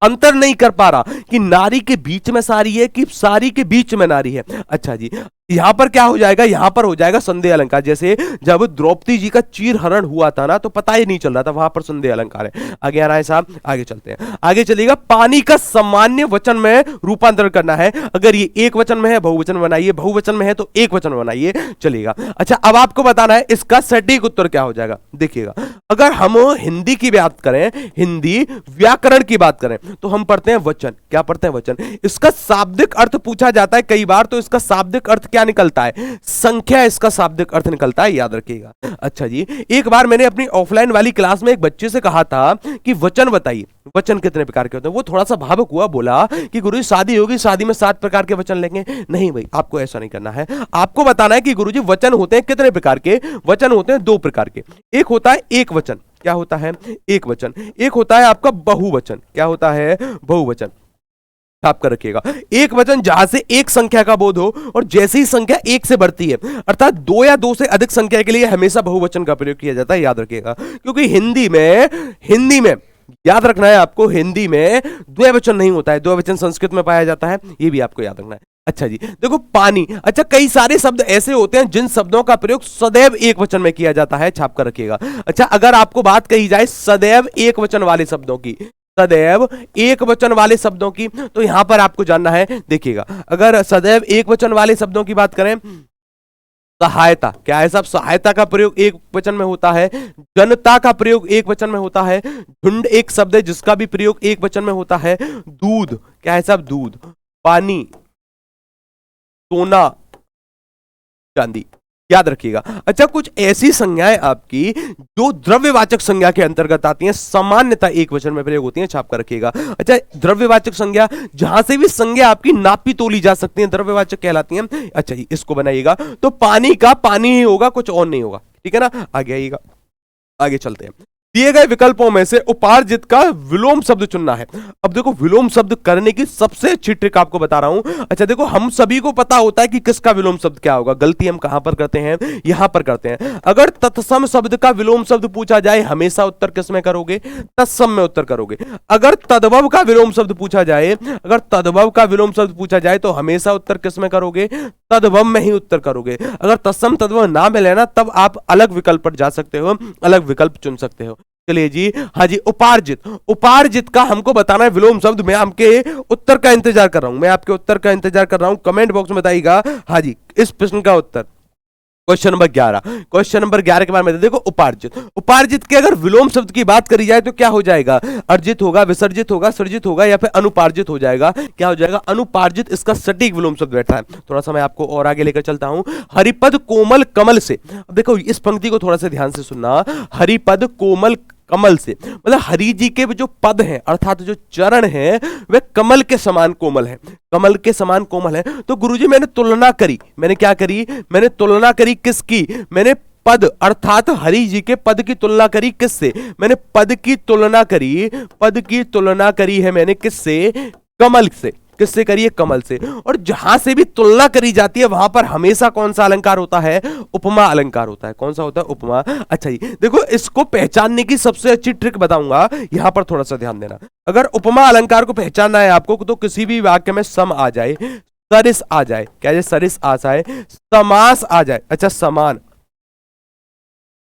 अंतर नहीं कर पा रहा कि नारी के बीच में सारी है कि सारी के बीच में नारी है। अच्छा जी, यहां पर क्या हो जाएगा? यहां पर हो जाएगा संदेह अलंकार। जैसे जब द्रौपदी जी का चीर हरण हुआ था ना, तो पता ही नहीं चल रहा था, वहां पर संदेह अलंकार है। आगे आ रहा है साहब, आगे चलते हैं। आगे चलिएगा, पानी का सामान्य वचन में रूपांतरण करना है। अगर ये एक वचन में है बहुवचन बनाइए, बहुवचन में है तो एक वचन बनाइए। चलिएगा, अच्छा अब आपको बताना है इसका सटीक उत्तर क्या हो जाएगा। देखिएगा, अगर हम हिंदी की बात करें, हिंदी व्याकरण की बात करें, तो हम पढ़ते हैं वचन। क्या पढ़ते हैं? वचन। इसका शाब्दिक अर्थ पूछा जाता है कई बार, तो इसका शाब्दिक अर्थ क्या निकलता है? संख्या इसका शाब्दिक अर्थ निकलता है, याद रखिएगा। अच्छा जी, एक बार मैंने अपनी ऑफलाइन वाली क्लास में एक बच्चे से कहा था कि वचन बताइए, वचन कितने प्रकार के होते हैं। वो थोड़ा सा भावुक हुआ, बोला कि गुरुजी शादी होगी, शादी में 7 प्रकार के वचन लेंगे। नहीं भाई, आपको ऐसा नहीं करना है। आपको बताना है कि गुरुजी वचन होते हैं कितने प्रकार के? वचन होते हैं 2 प्रकार के। एक होता है एक वचन। क्या होता है? एक वचन। एक होता है आपका बहुवचन। क्या होता है? बहुवचन। आपका रखिएगा, एक वचन जहां से एक संख्या का बोध हो और जैसे ही संख्या 1 से बढ़ती है, अर्थात 2 या 2 से अधिक संख्या के लिए हमेशा बहुवचन का प्रयोग किया जाता है, याद रखिएगा। क्योंकि हिंदी में याद रखना है आपको, हिंदी में द्विवचन नहीं होता है, द्विवचन संस्कृत में पाया जाता है, ये भी आपको याद रखना है। अच्छा जी, देखो पानी। अच्छा, कई सारे शब्द ऐसे होते हैं जिन शब्दों का प्रयोग सदैव एक वचन में किया जाता है, छाप कर रखिएगा। अच्छा, अगर आपको बात कही जाए सदैव एक वचन वाले शब्दों की, सदैव एक वचन वाले शब्दों की, तो यहां पर आपको जानना है। देखिएगा, अगर सदैव एक वचन वाले शब्दों की बात करें, सहायता। क्या है साहब? सहायता का प्रयोग एक वचन में होता है। जनता का प्रयोग एक वचन में होता है। झुंड एक शब्द है जिसका भी प्रयोग एक वचन में होता है। दूध। क्या है साहब? दूध। पानी, सोना, चांदी, याद रखिएगा। अच्छा, कुछ ऐसी संज्ञाएं आपकी जो द्रव्यवाचक संज्ञा के अंतर्गत आती हैं, सामान्यतः एक वचन में प्रयोग होती हैं, छाप कर रखिएगा। अच्छा, द्रव्यवाचक संज्ञा, जहां से भी संज्ञा आपकी नापी तोली जा सकती है, द्रव्यवाचक कहलाती हैं। अच्छा जी, इसको बनाइएगा तो पानी का पानी ही होगा, कुछ और नहीं होगा, ठीक है ना। आगे आइएगा, आगे चलते हैं। दिए गए विकल्पों में से उपार्जित का विलोम शब्द चुनना है। अब देखो, विलोम शब्द करने की सबसे अच्छी ट्रिक आपको बता रहा हूं। अच्छा देखो, हम सभी को पता होता है कि किसका विलोम शब्द क्या होगा। गलती हम कहां पर करते हैं? यहां पर करते हैं। अगर तत्सम शब्द का विलोम शब्द पूछा जाए, हमेशा उत्तर किस में करोगे? तत्सम में उत्तर करोगे। अगर तद्भव का विलोम शब्द पूछा जाए, अगर तद्भव का विलोम शब्द पूछा जाए तो हमेशा उत्तर किस में करोगे? तद्भव में ही उत्तर करोगे। अगर तत्सम तद्भव ना मिले ना, तब आप अलग विकल्प पर जा सकते हो, अलग विकल्प चुन सकते हो। चलिए जी, हाँ जी, उपार्जित। उपार्जित का हमको बताना है विलोम शब्द। मैं आपके उत्तर का इंतजार कर रहा हूं, मैं आपके उत्तर का इंतजार कर रहा हूं। कमेंट बॉक्स में बताइएगा हाँ जी इस प्रश्न का उत्तर। क्वेश्चन नंबर 11, क्वेश्चन नंबर 11 के बारे में देखो, उपार्जित। उपार्जित के अगर विलोम शब्द की बात करी जाए तो क्या हो जाएगा? अर्जित होगा, विसर्जित होगा, सृजित होगा या फिर अनुपार्जित हो जाएगा। क्या हो जाएगा? अनुपार्जित इसका सटीक विलोम शब्द बैठा है। थोड़ा सा मैं आपको और आगे लेकर चलता हूं। हरिपद कोमल कमल से। अब देखो, इस पंक्ति को थोड़ा सा ध्यान से सुनना। हरिपद कोमल कमल से, मतलब हरि जी के जो पद हैं, अर्थात जो चरण हैं, वे कमल के समान कोमल हैं, कमल के समान कोमल है। तो गुरुजी मैंने तुलना करी, मैंने क्या करी? मैंने तुलना करी किसकी? मैंने पद अर्थात हरि जी के पद की तुलना करी किससे? मैंने पद की तुलना करी, पद की तुलना करी है मैंने किससे? कमल से। किससे करिए? कमल से। और जहां से भी तुलना करी जाती है वहां पर हमेशा कौन सा अलंकार होता है? उपमा अलंकार होता है। कौन सा होता है? उपमा। अच्छा जी, देखो इसको पहचानने की सबसे अच्छी ट्रिक बताऊंगा, यहां पर थोड़ा सा ध्यान देना। अगर उपमा अलंकार को पहचानना है आपको तो किसी भी वाक्य में सम आ जाए, सरिस आ जाए, क्या जाए, सरिस आ जाए, समास आ जाए, अच्छा समान,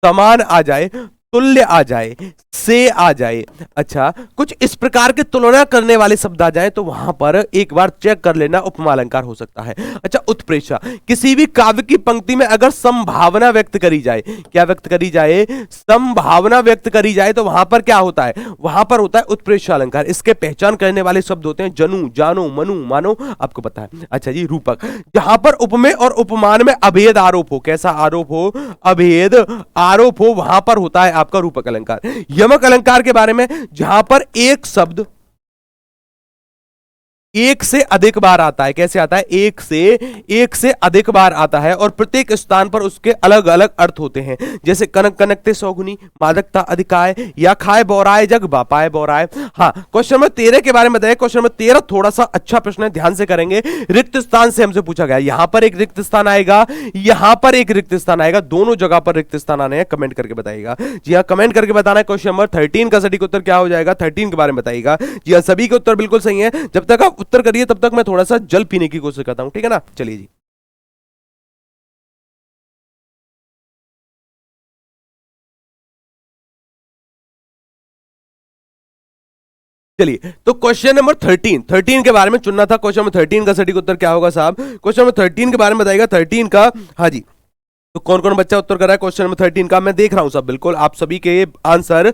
समान आ जाए, तुल्य आ जाए, से आ जाए, अच्छा कुछ इस प्रकार के तुलना करने वाले शब्द आ जाए तो वहां पर एक बार चेक कर लेना उपमा अलंकार हो सकता है। अच्छा उत्प्रेक्षा, किसी भी काव्य की पंक्ति में अगर संभावना व्यक्त करी जाए, क्या व्यक्त करी जाए, संभावना व्यक्त करी जाए तो वहां पर क्या होता है, वहां पर होता है उत्प्रेक्षा अलंकार। इसके पहचान करने वाले शब्द होते हैं जनु, जानो, मनु, मानो, आपको पता है। अच्छा जी रूपक, जहां पर उपमेय और उपमान में अभेद आरोप हो, कैसा आरोप हो, अभेद आरोप हो, वहां पर होता है आपका रूपक अलंकार। यमक अलंकार के बारे में, जहां पर एक शब्द एक से अधिक बार आता है, कैसे आता है, एक से अधिक बार आता है और प्रत्येक स्थान पर उसके अलग अलग अर्थ होते हैं, जैसे कनक कनकते सौगुनी, मादकता अधिकाय, या खाए बौराए जग बापाए बौराए। हाँ क्वेश्चन नंबर 13 के बारे में बताइए। क्वेश्चन नंबर 13 थोड़ा सा अच्छा प्रश्न है, ध्यान से करेंगे। रिक्त स्थान से हमसे पूछा गया, यहां पर एक रिक्त स्थान आएगा, यहां पर एक रिक्त स्थान आएगा, दोनों जगह पर रिक्त स्थान आने हैं, कमेंट करके बताइएगा। जी हाँ कमेंट करके बताना है क्वेश्चन नंबर 13 का सटीक उत्तर क्या हो जाएगा, 13 के बारे में बताइएगा। जी हाँ सभी के उत्तर बिल्कुल सही है। जब तक आप उत्तर करिए तब तक मैं थोड़ा सा जल पीने की कोशिश करता हूं, ठीक है ना। चलिए जी, चलिए तो क्वेश्चन नंबर 13 के बारे में चुनना था। क्वेश्चन नंबर 13 का सटीक उत्तर क्या होगा साहब, क्वेश्चन नंबर 13 के बारे में बताइएगा, 13 का। हाँ जी तो कौन कौन बच्चा उत्तर कर रहा है क्वेश्चन नंबर 13 का, मैं देख रहा हूं सब, बिल्कुल आप सभी के आंसर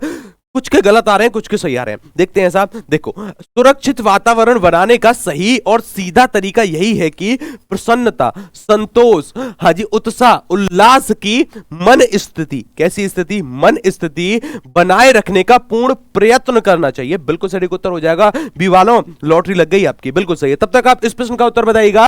कुछ के गलत आ रहे हैं, कुछ के सही आ रहे हैं। देखते हैं साहब, देखो सुरक्षित वातावरण बनाने का सही और सीधा तरीका यही है कि प्रसन्नता, संतोष, हाजी उत्साह, उल्लास की मन स्थिति, कैसी स्थिति, मन स्थिति बनाए रखने का पूर्ण प्रयत्न करना चाहिए। बिल्कुल सही उत्तर हो जाएगा। बी वालों लॉटरी लग गई आपकी, बिल्कुल सही है। तब तक आप इस प्रश्न का उत्तर बताइएगा।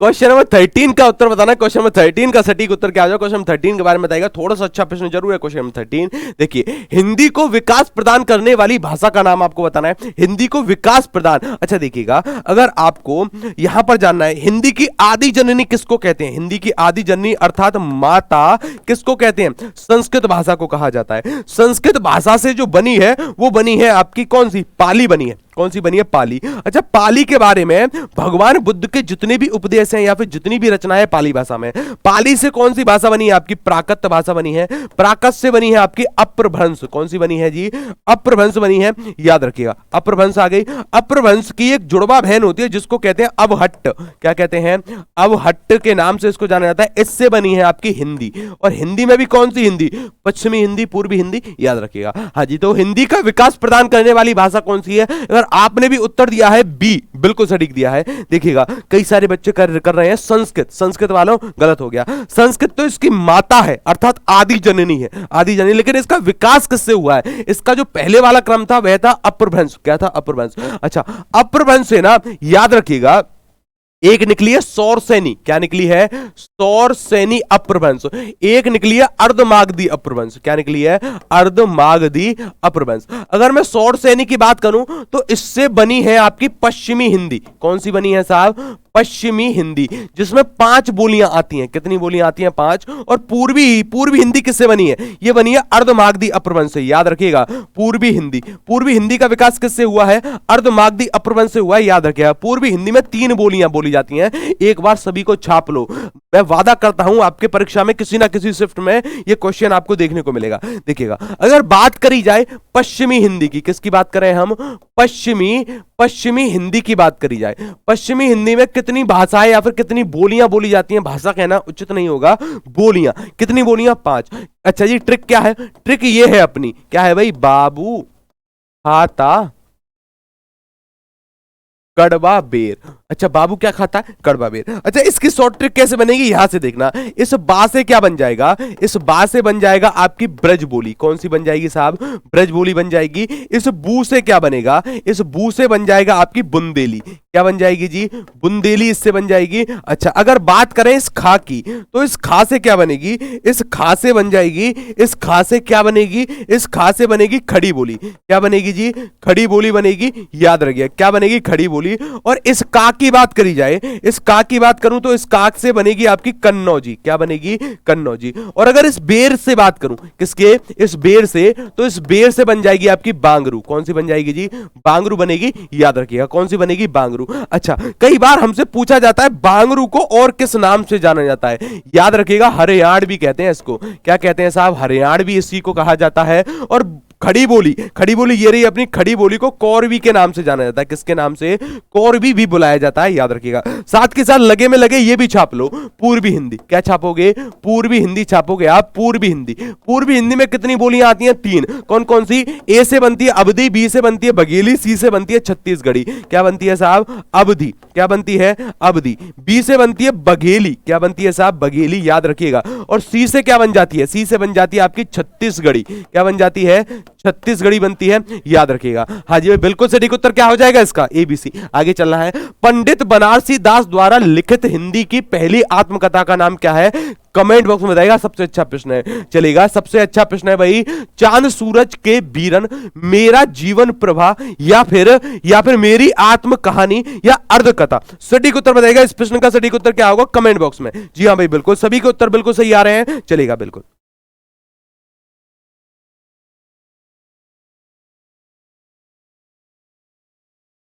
क्वेश्चन नंबर 13 का उत्तर बताना। क्वेश्चन नंबर 13 का सटीक उत्तर क्या हो जाएगा, क्वेश्चन नंबर 13 के बारे में बताएगा। थोड़ा सा अच्छा प्रश्न जरूर है क्वेश्चन नंबर 13। देखिए हिंदी को विकास प्रदान करने वाली भाषा का नाम आपको बताना है। हिंदी को विकास प्रदान, अच्छा देखिएगा, अगर आपको यहां पर जानना है हिंदी की आदि जननी किसको कहते हैं, हिंदी की आदि जननी अर्थात माता किसको कहते हैं, संस्कृत भाषा को कहा जाता है। संस्कृत भाषा से जो बनी है वो बनी है आपकी कौन सी, पाली बनी है, कौन सी बनी है, पाली। अच्छा पाली के बारे में, भगवान बुद्ध के जितने भी उपदेश हैं या फिर जितनी भी रचनाएं पाली भाषा में, पाली से कौन सी भाषा बनी है आपकी, प्राकृत भाषा बनी है। प्राकृत से बनी है आपकी अप्रभ्रंश, कौन सी बनी है जी, अप्रभ्रंश बनी है, याद रखिएगा अप्रभ्रंश आ गई। अप्रभ्रंश की एक जुड़वा बहन होती है जिसको कहते हैं अवहट्ट, क्या कहते हैं, अवहट्ट के नाम से इसको जाना जाता है। इससे बनी है आपकी हिंदी, और हिंदी में भी कौन सी हिंदी, पश्चिमी हिंदी, पूर्वी हिंदी, याद रखिएगा। हाँ जी तो हिंदी का विकास प्रदान करने वाली भाषा कौन सी है, अगर आपने भी उत्तर दिया है बी, बिल्कुल सटीक दिया है। देखिएगा कई सारे बच्चे कर रहे हैं संस्कृत, संस्कृत वालों गलत हो गया। संस्कृत तो इसकी माता है अर्थात आदि जननी है, आदि जननी, लेकिन इसका विकास किससे हुआ है, इसका जो पहले वाला क्रम था वह था अप्रभ्रंश, क्या था, अप्रभ्रंश। अच्छा अप्रभ्रंश से ना याद रखिएगा एक निकली है सौरसेनी, क्या निकली है, सौरसेनी अप्रभ्रंश। एक निकली है अर्धमागधी अप्रभ्रंश, क्या निकली है, अर्धमागधी अप्रभ्रंश। अगर मैं सौरसेनी की बात करूं तो इससे बनी है आपकी पश्चिमी हिंदी, कौन सी बनी है साहब, पश्चिमी हिंदी, जिसमें 5 बोलियां आती हैं, कितनी बोलियां आती हैं, 5। और पूर्वी हिंदी किससे बनी है, यह बनी है अर्धमागधी अप्रभ्रंश से, याद रखिएगा पूर्वी हिंदी का विकास किससे हुआ है, अर्धमागधी अप्रभ्रंश से हुआ है, याद रखिएगा। पूर्वी हिंदी में 3 बोलियां बोली जाती हैं, एक बार सभी को छाप लो, मैं वादा करता हूं आपके परीक्षा में किसी ना किसी शिफ्ट में यह क्वेश्चन आपको देखने को मिलेगा। देखिएगा अगर बात करी जाए पश्चिमी हिंदी की, किसकी बात करें हम, पश्चिमी हिंदी की बात करी जाए, पश्चिमी हिंदी में कितनी भाषाएं या फिर कितनी बोलियां बोली जाती हैं, भाषा कहना उचित नहीं होगा, बोलियां, कितनी बोलियां, 5। अच्छा जी ट्रिक क्या है, ट्रिक ये है अपनी, क्या है भाई, बाबू खाता कड़वा बेर। अच्छा बाबू क्या खाता है, कड़वा बेर। अच्छा इसकी शॉर्ट ट्रिक कैसे बनेगी, यहां से देखना, इस बा से क्या बन जाएगा, इस बा से बन जाएगा आपकी ब्रज बोली, कौन सी बन जाएगी साहब, ब्रज बोली बन जाएगी। इस बू से क्या बनेगा, इस बू से बन जाएगा आपकी बुंदेली, क्या बन जाएगी जी, बुंदेली इससे बन जाएगी। अच्छा अगर बात करें इस खा की तो इस खा से क्या बनेगी, इस खा से बन जाएगी, इस खा से क्या बनेगी, इस खा से बनेगी खड़ी बोली, क्या बनेगी जी, खड़ी बोली बनेगी, याद रखिए क्या बनेगी, खड़ी बोली बोली, और इस का की बात करी जाए, इस का की बात करूं तो इस काक से बनेगी आपकी कन्नौजी। क्या बनेगी? कन्नौजी। और अगर इस बेर से बात करूं, किसके? इस बेर से, तो इस बेर से बन जाएगी आपकी बांगरू। कौन सी बन जाएगी जी? बांगरू बनेगी। याद रखिएगा कौन सी बनेगी? बांगरू। अच्छा, कई बार हमसे पूछा जाता है बांगरू को और किस नाम से जाना जाता है? याद रखिएगा हरियाण भी कहते हैं इसको। क्या कहते हैं साहब? हरियाण भी इसी को कहा जाता है। और खड़ी बोली, खड़ी बोली ये रही अपनी खड़ी बोली को कौरवी के नाम से जाना जाता है। किसके नाम से? कौरवी भी बुलाया जाता है, याद रखिएगा। साथ के साथ लगे में लगे ये भी छाप लो, पूर्वी हिंदी। क्या छापोगे? पूर्वी हिंदी छापोगे आप, पूर्वी हिंदी। पूर्वी हिंदी में कितनी बोलियां आती हैं? 3। कौन कौन सी? ए से बनती है अवधी, बी से बनती है बघेली, सी से बनती है छत्तीसगढ़ी। क्या बनती है साहब? अवधी। क्या बनती है? अवधी। बी से बनती है बघेली। क्या बनती है साहब? बघेली, याद रखिएगा। और सी से क्या बन जाती है? सी से बन जाती है आपकी छत्तीसगढ़ी। क्या बन जाती है? छत्तीसगढ़ी बनती है, याद रखिएगा। हाँ जी, बिल्कुल सटीक उत्तर क्या हो जाएगा इसका? ABC। आगे चलना है। पंडित बनारसी दास द्वारा लिखित हिंदी की पहली आत्मकथा का नाम क्या है? कमेंट बॉक्स में बताइएगा। सबसे अच्छा प्रश्न है, चलेगा। सबसे अच्छा प्रश्न है भाई, चांद सूरज के बीरन, मेरा जीवन प्रभा, या फिर मेरी आत्म कहानी, या अर्धकथा। सटीक उत्तर बताइएगा। इस प्रश्न का सटीक उत्तर क्या होगा? कमेंट बॉक्स में। जी हाँ भाई, बिल्कुल सभी के उत्तर बिल्कुल सही आ रहे हैं। चलेगा, बिल्कुल।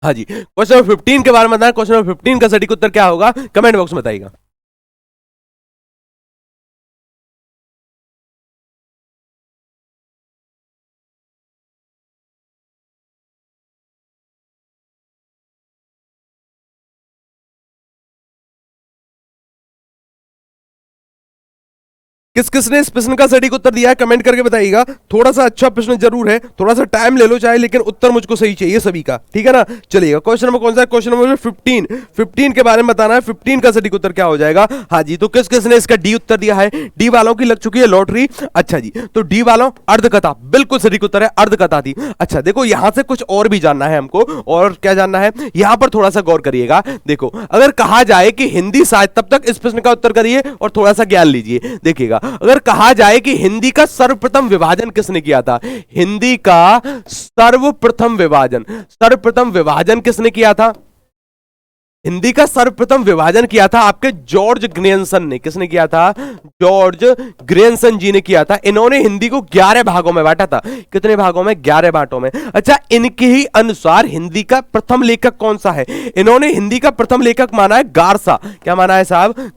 हाँ जी, क्वेश्चन नंबर 15 के बारे में बताना। क्वेश्चन नंबर 15 का सटीक उत्तर क्या होगा? कमेंट बॉक्स में बताइएगा। किस किसने इस प्रश्न का सटीक उत्तर दिया है कमेंट करके बताइएगा। थोड़ा सा अच्छा प्रश्न जरूर है, थोड़ा सा टाइम ले लो चाहे, लेकिन उत्तर मुझको सही चाहिए सभी का, ठीक है ना। चलिएगा, क्वेश्चन नंबर कौन सा है? Question number 15। 15 के बारे में बताना है। 15 का सटीक उत्तर क्या हो जाएगा? हाँ जी, तो किस किसने इसका डी उत्तर दिया है? डी वालों की लग चुकी है लॉटरी। अच्छा जी, तो डी वालों अर्धकथा, बिल्कुल सटीक उत्तर है, अर्धकथा थी। अच्छा देखो, यहां से कुछ और भी जानना है हमको। और क्या जानना है? यहां पर थोड़ा सा गौर करिएगा। देखो, अगर कहा जाए कि हिंदी साहित्य, तब तक इस प्रश्न का उत्तर करिए और थोड़ा सा ज्ञान लीजिए। देखिएगा, अगर कहा जाए कि हिंदी का सर्वप्रथम विभाजन किसने किया था? हिंदी का सर्वप्रथम विभाजन किसने किया था? हिंदी का सर्वप्रथम विभाजन किया था आपके जॉर्ज ग्रेयसन ने। किसने किया था? जॉर्ज ग्रेयसन जी ने किया था। इन्होंने हिंदी को 11 भागों में बांटा था। कितने भागों में? 11 भागों में। अच्छा, इनके ही अनुसार हिंदी का प्रथम लेखक कौन सा है? इन्होंने हिंदी का प्रथम लेखक माना है गारसा। क्या माना है साहब?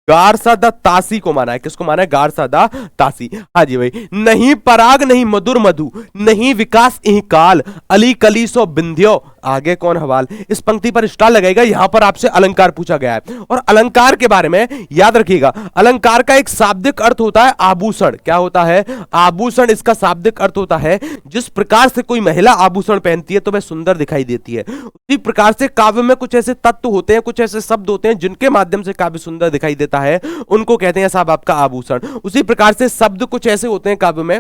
गारसा द तासी को माना है। किसको माना है? गारसा द तासी। हाँ जी भाई। नहीं पराग नहीं मधुर मधु, नहीं विकास इह काल, अली कली सो बिंध्यो, आगे कौन हवाल। इस पंक्ति पर स्टार लगेगा। यहां पर आपसे अलंकार पूछा गया है, और अलंकार के बारे में याद रखिएगा। अलंकार का एक शाब्दिक अर्थ होता है आभूषण। क्या होता है? आभूषण इसका शाब्दिक अर्थ होता है। जिस प्रकार से कोई महिला आभूषण पहनती है तो वह सुंदर दिखाई देती है, उसी प्रकार से काव्य में कुछ ऐसे तत्व होते हैं, कुछ ऐसे शब्द होते हैं जिनके माध्यम से काव्य सुंदर दिखाई देता है, उनको कहते हैं साहब आपका आभूषण। उसी प्रकार से शब्द कुछ ऐसे होते हैं काव्य में,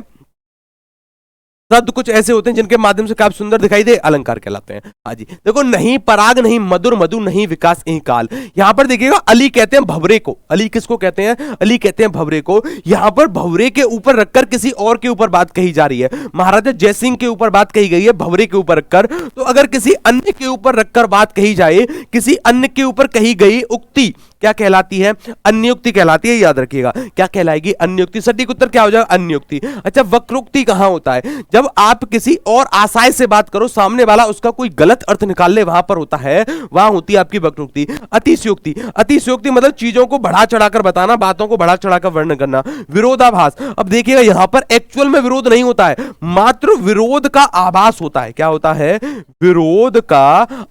शब्द कुछ ऐसे होते हैं जिनके माध्यम से काव्य सुंदर दिखाई दे, अलंकार कहलाते हैं। हाँ जी, देखो, नहीं पराग नहीं मधुर मधु, नहीं विकास इह काल। यहां पर देखिएगा, अली कहते हैं भंवरे को। अली किसको कहते हैं? अली कहते हैं भंवरे को। यहां पर भंवरे के ऊपर रखकर किसी और के ऊपर बात कही जा रही है। महाराजा जयसिंह के ऊपर बात कही गई है, भंवरे के ऊपर रखकर। तो अगर किसी अन्य के ऊपर रखकर बात कही जाए, किसी अन्य के ऊपर कही गई उक्ति क्या कहलाती है? अन्योक्ति कहलाती है। याद रखिएगा, क्या कहलाएगी? अन्योक्ति। सटीक उत्तर क्या हो जाएगा? अन्योक्ति। अच्छा, वक्रोक्ति कहां होता है? जब आप किसी और आशय से बात करो, सामने वाला उसका कोई गलत अर्थ निकाल ले, वहां पर होता है, वहां होती है आपकी वक्रोक्ति। अतिशयोक्ति, अतिशयोक्ति मतलब चीजों को बढ़ा चढ़ाकर बताना, बातों को बढ़ा चढ़ाकर वर्णन करना। विरोधाभास, अब देखिएगा यहां पर एक्चुअल में विरोध नहीं होता है, मात्र विरोध का आभास होता है। क्या होता है? विरोध का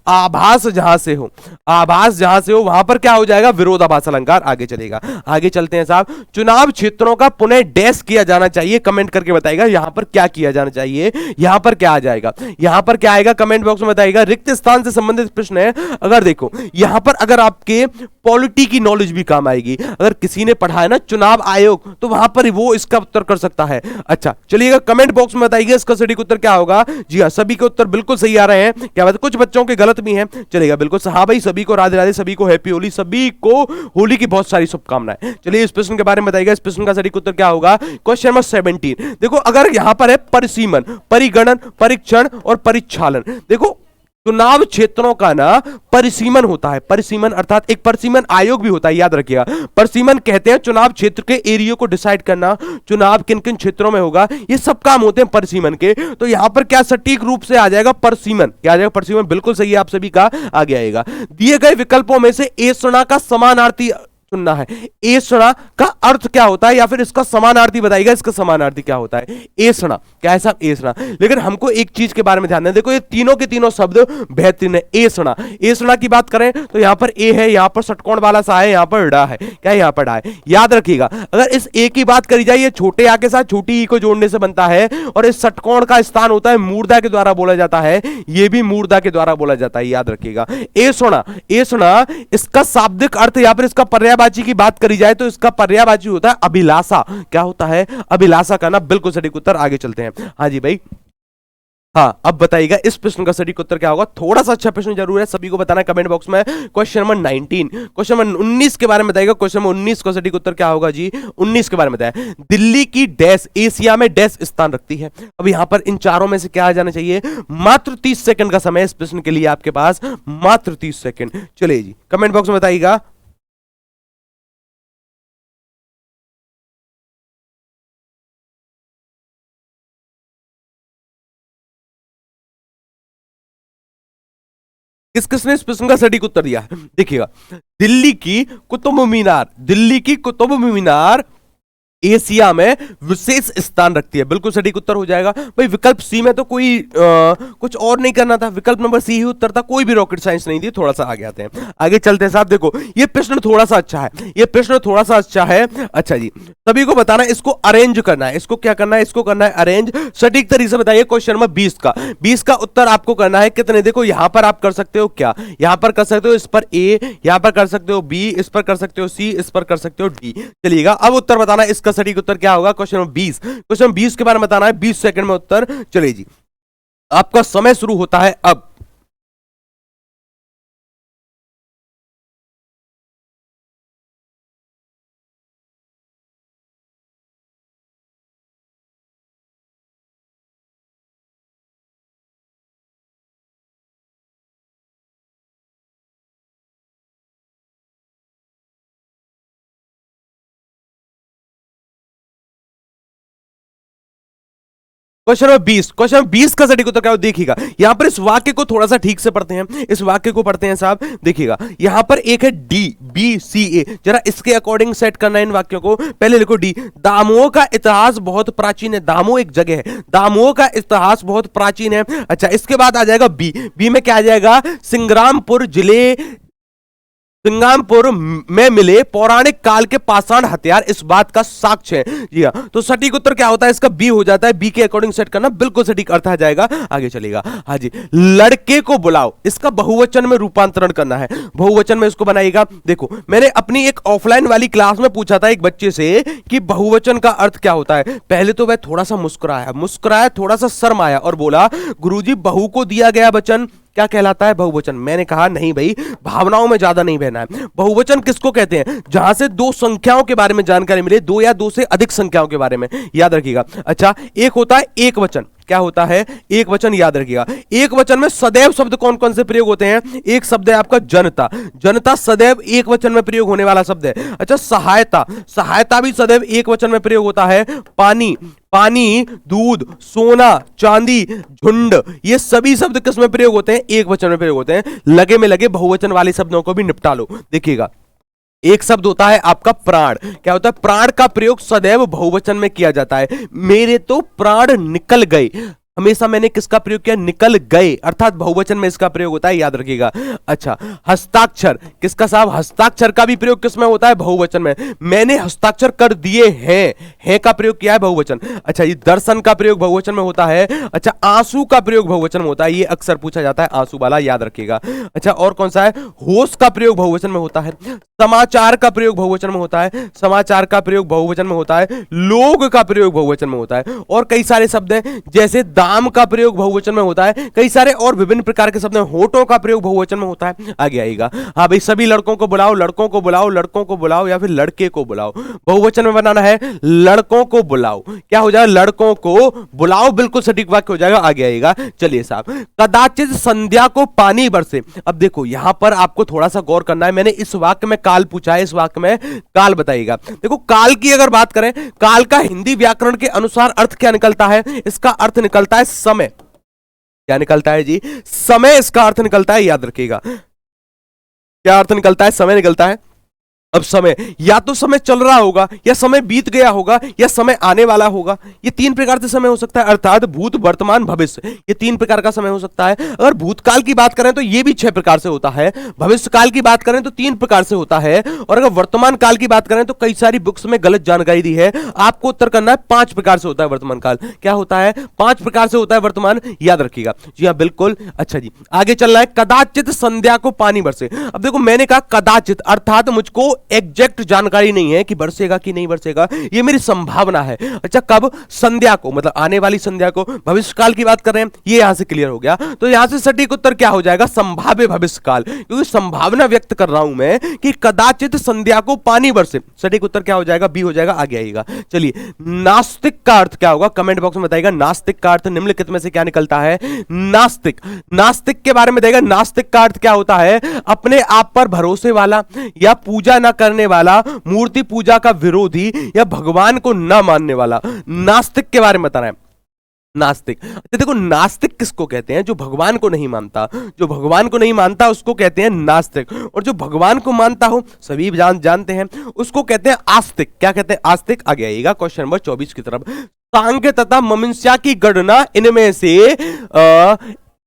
आभास जहां से हो, आभास जहां से हो, वहां पर क्या हो जाएगा? विरोधाभास अलंकार। आगे चलेगा, आगे चलते हैं साहब। चुनाव क्षेत्रों का पुनः डैश किया जाना चाहिए, कमेंट करके बताइएगा यहां पर क्या किया जाना चाहिए, यहां पर क्या आ जाएगा, यहां पर क्या आएगा, कमेंट बॉक्स में बताइएगा। रिक्त स्थान से संबंधित प्रश्न है। अगर देखो यहां पर, अगर आपके पॉलिटी की नॉलेज भी काम आएगी, अगर किसी ने पढ़ा है ना चुनाव आयोग, तो वहां पर वो इसका उत्तर कर सकता है। अच्छा चलिएगा, कमेंट बॉक्स में बताइए इसका सटीक उत्तर क्या होगा। जी हाँ, सभी के उत्तर बिल्कुल सही आ रहे हैं। क्या बात है? कुछ बच्चों के गलत भी हैं। चलेगा, बिल्कुल हाँ भाई, सभी को राधे राधे, सभी को हैप्पी होली, सभी को होली की बहुत सारी शुभकामनाएं। चलिए, इस प्रश्न के बारे में बताइएगा, इस प्रश्न का सटीक उत्तर क्या होगा। Question number 17। देखो, अगर यहां पर है परिसीमन, परिगणन, परीक्षण और परिच्छालन। देखो, चुनाव क्षेत्रों का ना परिसीमन होता है। परिसीमन अर्थात एक परिसीमन आयोग भी होता है, याद रखिएगा। परिसीमन कहते हैं चुनाव क्षेत्र के एरिया को डिसाइड करना, चुनाव किन किन क्षेत्रों में होगा, ये सब काम होते हैं परिसीमन के। तो यहां पर क्या सटीक रूप से आ जाएगा परिसीमन, क्या आ जाएगा परिसीमन, बिल्कुल सही है, आप सभी का आगे आएगा। दिए गए विकल्पों में से एषणा का समानार्थी चुनना है। एषणा का अर्थ क्या होता है या फिर इसका समानार्थी बताइएगा, इसका समानार्थी क्या होता है। एषणा क्या है साहब, एषणा। लेकिन हमको एक चीज के बारे में ध्यान दें, देखो ये तीनों के तीनों शब्द बेहतरीन है। एषणा, एषणा की बात करें तो यहां पर ए है, यहां पर षटकोण वाला सा है, यहां पर डा है, क्या है, यहां पर डा है। याद रखिएगा अगर इस ए की बात करी जाए, ये छोटे आ के साथ छोटी ई को जोड़ने से बनता है, और इस षटकोण का स्थान होता है मूर्धा के द्वारा बोला जाता है, ये भी मूर्धा के द्वारा बोला जाता है, याद रखिएगा। एषणा, एषणा इसका शाब्दिक अर्थ या फिर इसका पर्यायवाची की बात करी जाए तो इसका पर्यायवाची होता है अभिलाषा। क्या होता है, अभिलाषा का ना बिल्कुल सटीक उत्तर। आगे चलते हैं, हाँ जी भाई। हाँ अब बताइएगा इस प्रश्न का सटीक उत्तर क्या होगा। थोड़ा सा अच्छा प्रश्न जरूर है, सभी को बताना कमेंट बॉक्स में। क्वेश्चन नंबर 19, क्वेश्चन नंबर 19 के बारे में बताइएगा। क्वेश्चन नंबर 19 का सटीक उत्तर क्या होगा जी, 19 के बारे में बताया। दिल्ली की डैश एशिया में डैश स्थान रखती है। अब यहां पर इन चारों में से क्या आ जाना चाहिए। मात्र 30 सेकंड का समय इस प्रश्न के लिए आपके पास, मात्र 30 सेकंड। चलिए जी कमेंट बॉक्स में बताइएगा। किस किसने इस प्रश्न का सटीक उत्तर दिया है, देखिएगा। दिल्ली की कुतुब मीनार, दिल्ली की कुतुब मीनार एशिया में विशेष स्थान रखती है, बिल्कुल सटीक उत्तर हो जाएगा भाई। विकल्प सी में तो कोई कुछ और नहीं करना था, विकल्प नंबर सी ही उत्तर था, कोई भी रॉकेट साइंस नहीं थी। थोड़ा सा आगे आते हैं, आगे चलते हैं साहब। देखो ये प्रश्न थोड़ा सा अच्छा है, ये प्रश्न थोड़ा सा अच्छा है। अच्छा जी सभी को बताना, इसको अरेंज करना है, इसको क्या करना है, इसको करना है अरेंज। सटीक तरीके से बताइए। क्वेश्चन नंबर 20 का उत्तर आपको करना है कितने, देखो यहां पर आप कर सकते हो क्या, यहां पर कर सकते हो इस पर ए, यहां पर कर सकते हो बी, इस पर कर सकते हो सी, इस पर कर सकते हो डी। चलिएगा अब उत्तर बताना, इसका सटीक उत्तर क्या होगा। क्वेश्चन नंबर 20, क्वेश्चन 20 के बारे में बताना है, 20 सेकंड में उत्तर। चलिए जी आपका समय शुरू होता है अब। क्वेश्चन 20 का सटीक उत्तर क्या हो, देखिएगा। यहां पर इस वाक्य को थोड़ा सा ठीक से पढ़ते हैं, इस वाक्य को पढ़ते हैं साहब। देखिएगा यहां पर एक है डी, बी सी ए, जरा इसके अकॉर्डिंग सेट करना है इन वाक्यों को। पहले लिखो डी, दामोह का इतिहास बहुत प्राचीन है। दामोह एक जगह है, दामोह का इतिहास बहुत प्राचीन है। अच्छा इसके बाद आ जाएगा बी, बी में क्या आ जाएगा, सिंग्रामपुर जिले, सिंगामपुर में मिले पौराणिक काल के पाषाण हथियार इस बात का साक्ष्य है। जी हाँ, तो सटीक उत्तर क्या होता है इसका, बी हो जाता है। बी के अकॉर्डिंग सेट करना, बिल्कुल सटीक अर्थ आ जाएगा। आगे चलेगा, हाँ जी। लड़के को बुलाओ, इसका बहुवचन में रूपांतरण करना है, बहुवचन में इसको बनाइएगा। देखो मैंने अपनी एक ऑफलाइन वाली क्लास में पूछा था एक बच्चे से कि बहुवचन का अर्थ क्या होता है। पहले तो वह थोड़ा सा मुस्कुराया, थोड़ा सा शर्म आया और बोला गुरुजी बहू को दिया गया वचन क्या कहलाता है, बहुवचन। मैंने कहा नहीं भाई, भावनाओं में ज्यादा नहीं बहना है। बहुवचन किसको कहते हैं, जहां से दो संख्याओं के बारे में जानकारी मिले, दो या दो से अधिक संख्याओं के बारे में, याद रखिएगा। अच्छा एक होता है एक वचन, क्या होता है एक वचन, याद रखिएगा। एक वचन में सदैव शब्द कौन कौन से प्रयोग होते हैं, एक शब्द है आपका जनता, जनता सदैव एक वचन में प्रयोग होने वाला शब्द है। अच्छा सहायता, सहायता भी सदैव एक वचन में प्रयोग होता है। पानी, पानी, दूध, सोना, चांदी, झुंड, ये सभी शब्द किस में प्रयोग होते हैं, एक वचन में प्रयोग होते हैं। लगे में लगे बहुवचन वाले शब्दों को भी निपटा लो। देखिएगा एक शब्द होता है आपका प्राण, क्या होता है, प्राण का प्रयोग सदैव बहुवचन में किया जाता है। मेरे तो प्राण निकल गए, हमेशा मैंने किसका प्रयोग किया, निकल गए, अर्थात बहुवचन में इसका प्रयोग होता है, याद रखिएगा। अच्छा हस्ताक्षर, किसका साहब, हस्ताक्षर का भी प्रयोग किसमें होता है, बहुवचन में। मैंने हस्ताक्षर कर दिए हैं का प्रयोग किया है, बहुवचन। अच्छा ये दर्शन का प्रयोग बहुवचन में होता है। अच्छा आंसू का प्रयोग बहुवचन में होता है, ये अक्सर पूछा जाता है आंसू वाला, याद रखिएगा। अच्छा और कौन सा है, होश का प्रयोग बहुवचन में होता है। समाचार का प्रयोग बहुवचन में होता है, समाचार का प्रयोग बहुवचन में होता है। लोग का प्रयोग बहुवचन में होता है। और कई सारे शब्द हैं जैसे काम का प्रयोग बहुवचन में होता है, कई सारे और विभिन्न प्रकार के शब्द हैं, होठों का प्रयोग बहुवचन में होता है, आगे आएगा। हाँ भाई, सभी लड़कों को बुलाओ, लड़कों को बुलाओ, लड़कों को बुलाओ या फिर लड़के को बुलाओ, बहुवचन में बनाना है, लड़कों को बुलाओ, क्या हो जाएगा, लड़कों को बुलाओ, बिल्कुल सटीक वाक्य हो जाएगा, आगे आएगा। चलिए साहब, कदाचित संध्या को पानी बरसे। अब देखो यहां पर आपको थोड़ा सा गौर करना है, मैंने इस वाक्य में काल पूछा है, इस वाक्य में काल बताइएगा। देखो काल की अगर बात करें, काल का हिंदी व्याकरण के अनुसार अर्थ क्या निकलता है, इसका अर्थ निकलता है समय। क्या निकलता है जी, समय इसका अर्थ निकलता है, याद रखिएगा। क्या अर्थ निकलता है, समय निकलता है। अब समय या तो समय चल रहा होगा, या समय बीत गया होगा, या समय आने वाला होगा, ये तीन प्रकार से समय हो सकता है, अर्थात भूत, वर्तमान, भविष्य, ये तीन प्रकार का समय हो सकता है। अगर भूतकाल की बात करें तो ये भी 6 प्रकार से होता है, भविष्य काल की बात करें तो 3 प्रकार से होता है, और अगर वर्तमान काल की बात करें तो कई सारी बुक्स में गलत जानकारी दी है, आपको उत्तर करना है 5 प्रकार से होता है वर्तमान काल। क्या होता है, 5 प्रकार से होता है वर्तमान, याद रखिएगा जी हाँ बिल्कुल। अच्छा जी, आगे चलना है, कदाचित संध्या को पानी बरसे। अब देखो मैंने कहा कदाचित, अर्थात मुझको एग्जैक्ट जानकारी नहीं है कि बरसेगा कि नहीं बरसेगा, ये मेरी संभावना है। अच्छा, कब, संध्या को, मतलब आने वाली संध्या को। भविष्य काल की बात कर रहे हैं, ये यहां से क्लियर हो गया, तो यहां से सटीक उत्तर क्या हो जाएगा, संभाव्य भविष्य काल, क्योंकि संभावना व्यक्त कर रहा हूं मैं कि कदाचित संध्या को पानी बरसे। सटीक उत्तर क्या हो जाएगा, बी हो जाएगा, आगे आएगा। चलिए, नास्तिक का अर्थ क्या होगा, कमेंट बॉक्स में बताइएगा। नास्तिक का अर्थ निम्नलिखित में से क्या निकलता है, नास्तिक। नास्तिक के बारे में बताइएगा, नास्तिक का अर्थ क्या होता है, अपने आप पर भरोसे वाला, या पूजा न करने वाला, मूर्ति पूजा का विरोधी, या भगवान को न मानने वाला। नास्तिक के बारे में बता रहे हैं, नास्तिक। तो देखो नास्तिक किसको कहते हैं, जो भगवान को नहीं मानता, जो भगवान को नहीं मानता उसको कहते हैं नास्तिक, और जो भगवान को मानता हो, सभी जानते हैं, उसको कहते हैं आस्तिक। क्या कहते हैं, आस्तिक। आगे आइएगा क्वेश्चन नंबर 24 की तरफ। सांख्य तथा मीमांसा की गणना इनमें से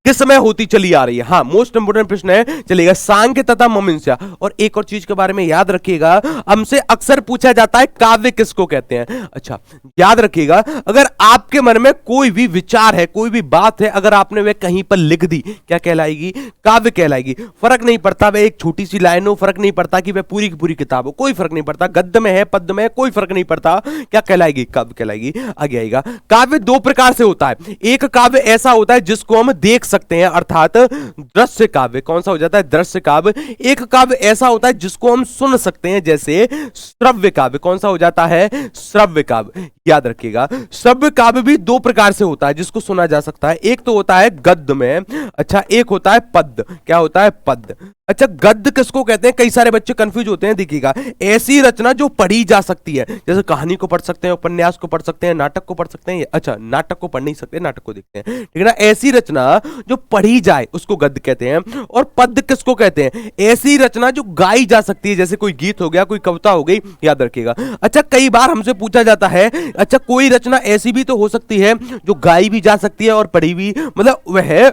किस समय होती चली आ रही है। हाँ, मोस्ट इंपोर्टेंट प्रश्न है, चलेगा, सांख्य तथा मीमांसा। और एक और चीज के बारे में याद रखिएगा, हमसे अक्सर पूछा जाता है काव्य किसको कहते हैं। अच्छा, याद रखिएगा, अगर आपके मन में कोई भी विचार है, कोई भी बात है, अगर आपने वह कहीं पर लिख दी, क्या कहलाएगी, काव्य कहलाएगी। फर्क नहीं पड़ता वह एक छोटी सी लाइन हो, फर्क नहीं पड़ता कि वह पूरी की पूरी किताब हो, कोई फर्क नहीं पड़ता, गद्य में है, पद्य में है, कोई फर्क नहीं पड़ता, क्या कहलाएगी, काव्य कहलाएगी। आगे आएगा। काव्य 2 प्रकार से होता है, एक काव्य ऐसा होता है जिसको हम देख सकते हैं, अर्थात दृश्य काव्य। कौन सा हो जाता है, दृश्य काव्य। एक काव्य ऐसा होता है जिसको हम सुन सकते हैं, जैसे श्रव्य काव्य। कौन सा हो जाता है, श्रव्य काव्य। याद रखिएगा, श्रव्य काव्य भी 2 प्रकार से होता है जिसको सुना जा सकता है, एक तो होता है गद्य में, अच्छा, एक होता है पद्य। क्या होता है, पद्य। अच्छा, गद्य किसको कहते हैं, कई सारे बच्चे कंफ्यूज होते हैं, देखिएगा, ऐसी रचना जो पढ़ी जा सकती है, जैसे कहानी को पढ़ सकते हैं, उपन्यास को पढ़ सकते हैं, नाटक को पढ़ सकते हैं। अच्छा, नाटक को पढ़ नहीं सकते, नाटक को देखते हैं, ठीक है ना। ऐसी रचना जो पढ़ी जाए उसको गद्य कहते हैं। और पद्य किसको कहते हैं, ऐसी रचना जो गाई जा सकती है, जैसे कोई गीत हो गया, कोई कविता हो गई, याद रखिएगा। अच्छा, कई बार हमसे पूछा जाता है, अच्छा कोई रचना ऐसी भी तो हो सकती है जो गाई भी जा सकती है और पढ़ी भी, मतलब वह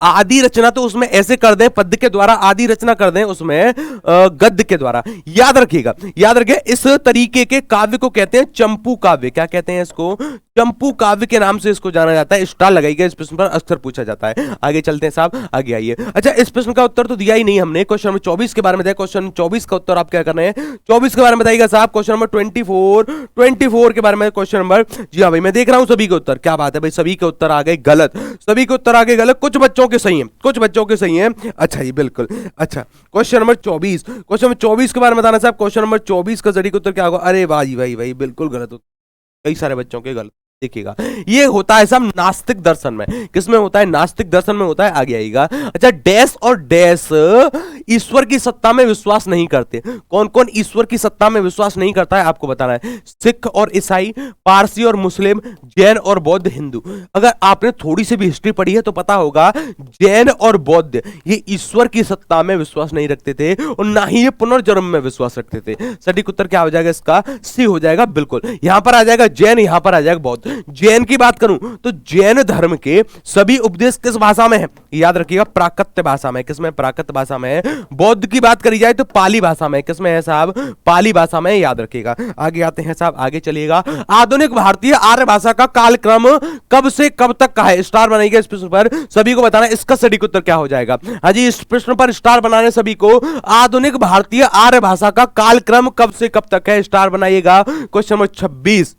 आदि रचना तो उसमें ऐसे कर दें, पद्य के द्वारा आदि रचना कर दें उसमें गद्य के द्वारा। याद रखिएगा, याद रखिए, इस तरीके के काव्य को कहते हैं चंपू काव्य। क्या कहते हैं इसको, चंपू काव्य के नाम से इसको जाना जाता है। स्टार लगाइएगा, इस प्रश्न पर अक्सर पूछा जाता है। आगे चलते हैं साहब, आगे आइए। अच्छा, इस प्रश्न का उत्तर तो दिया ही नहीं हमने, क्वेश्चन नंबर 24 के बारे में दिया। क्वेश्चन 24 का उत्तर आप क्या कर रहे हैं, 24 के बारे में बताइएगा साहब। क्वेश्चन नंबर 24 के बारे में क्वेश्चन नंबर, जी हाँ भाई, मैं देख रहा हूं सभी के उत्तर, क्या बात है भाई, सभी के उत्तर आ गए गलत, सभी के उत्तर आ गए गलत, कुछ बच्चों के सही हैं, कुछ बच्चों के सही हैं। अच्छा जी, बिल्कुल। अच्छा, क्वेश्चन नंबर 24, क्वेश्चन नंबर 24 के बारे में बताना साहब। क्वेश्चन नंबर 24 का सटीक उत्तर क्या होगा, अरे वाह जी भाई, भाई बिल्कुल गलत उत्तर, कई सारे बच्चों के गलत। देखिएगा, ये होता है सब नास्तिक दर्शन में। किसमें होता है, नास्तिक दर्शन में होता है। आगे आएगा। अच्छा, डैश और डैश ईश्वर की सत्ता में विश्वास नहीं करते। कौन कौन ईश्वर की सत्ता में विश्वास नहीं करता है आपको बताना है। सिख और ईसाई, पारसी और मुस्लिम, जैन और बौद्ध, हिंदू। अगर आपने थोड़ी सी भी हिस्ट्री पढ़ी है तो पता होगा, जैन और बौद्ध ये ईश्वर की सत्ता में विश्वास नहीं रखते थे, और ना ही ये पुनर्जन्म में विश्वास रखते थे। सटीक उत्तर क्या हो जाएगा इसका, सी हो जाएगा। बिल्कुल, यहां पर आ जाएगा जैन, यहां पर आ जाएगा बौद्ध। जैन की बात करूं तो जैन धर्म के सभी उपदेश किस भाषा में है, याद रखिएगा, प्राकृत भाषा में। किसमें, प्राकृत भाषा में है। बौद्ध की बात करी जाए तो पाली भाषा में। किसमें है साहब, पाली भाषा में, याद रखिएगा। आगे आते हैं साहब, आगे चलिएगा। आधुनिक भारतीय आर्य भाषा का कालक्रम कब से कब तक का है, स्टार बनाइएगा इस प्रश्न पर, सभी को बताना इसका सटीक उत्तर क्या हो जाएगा। हाँ जी, इस प्रश्न पर स्टार बनाने सभी को, आधुनिक भारतीय आर्य भाषा का कालक्रम कब से कब तक है, स्टार बनाइएगा। क्वेश्चन नंबर 26,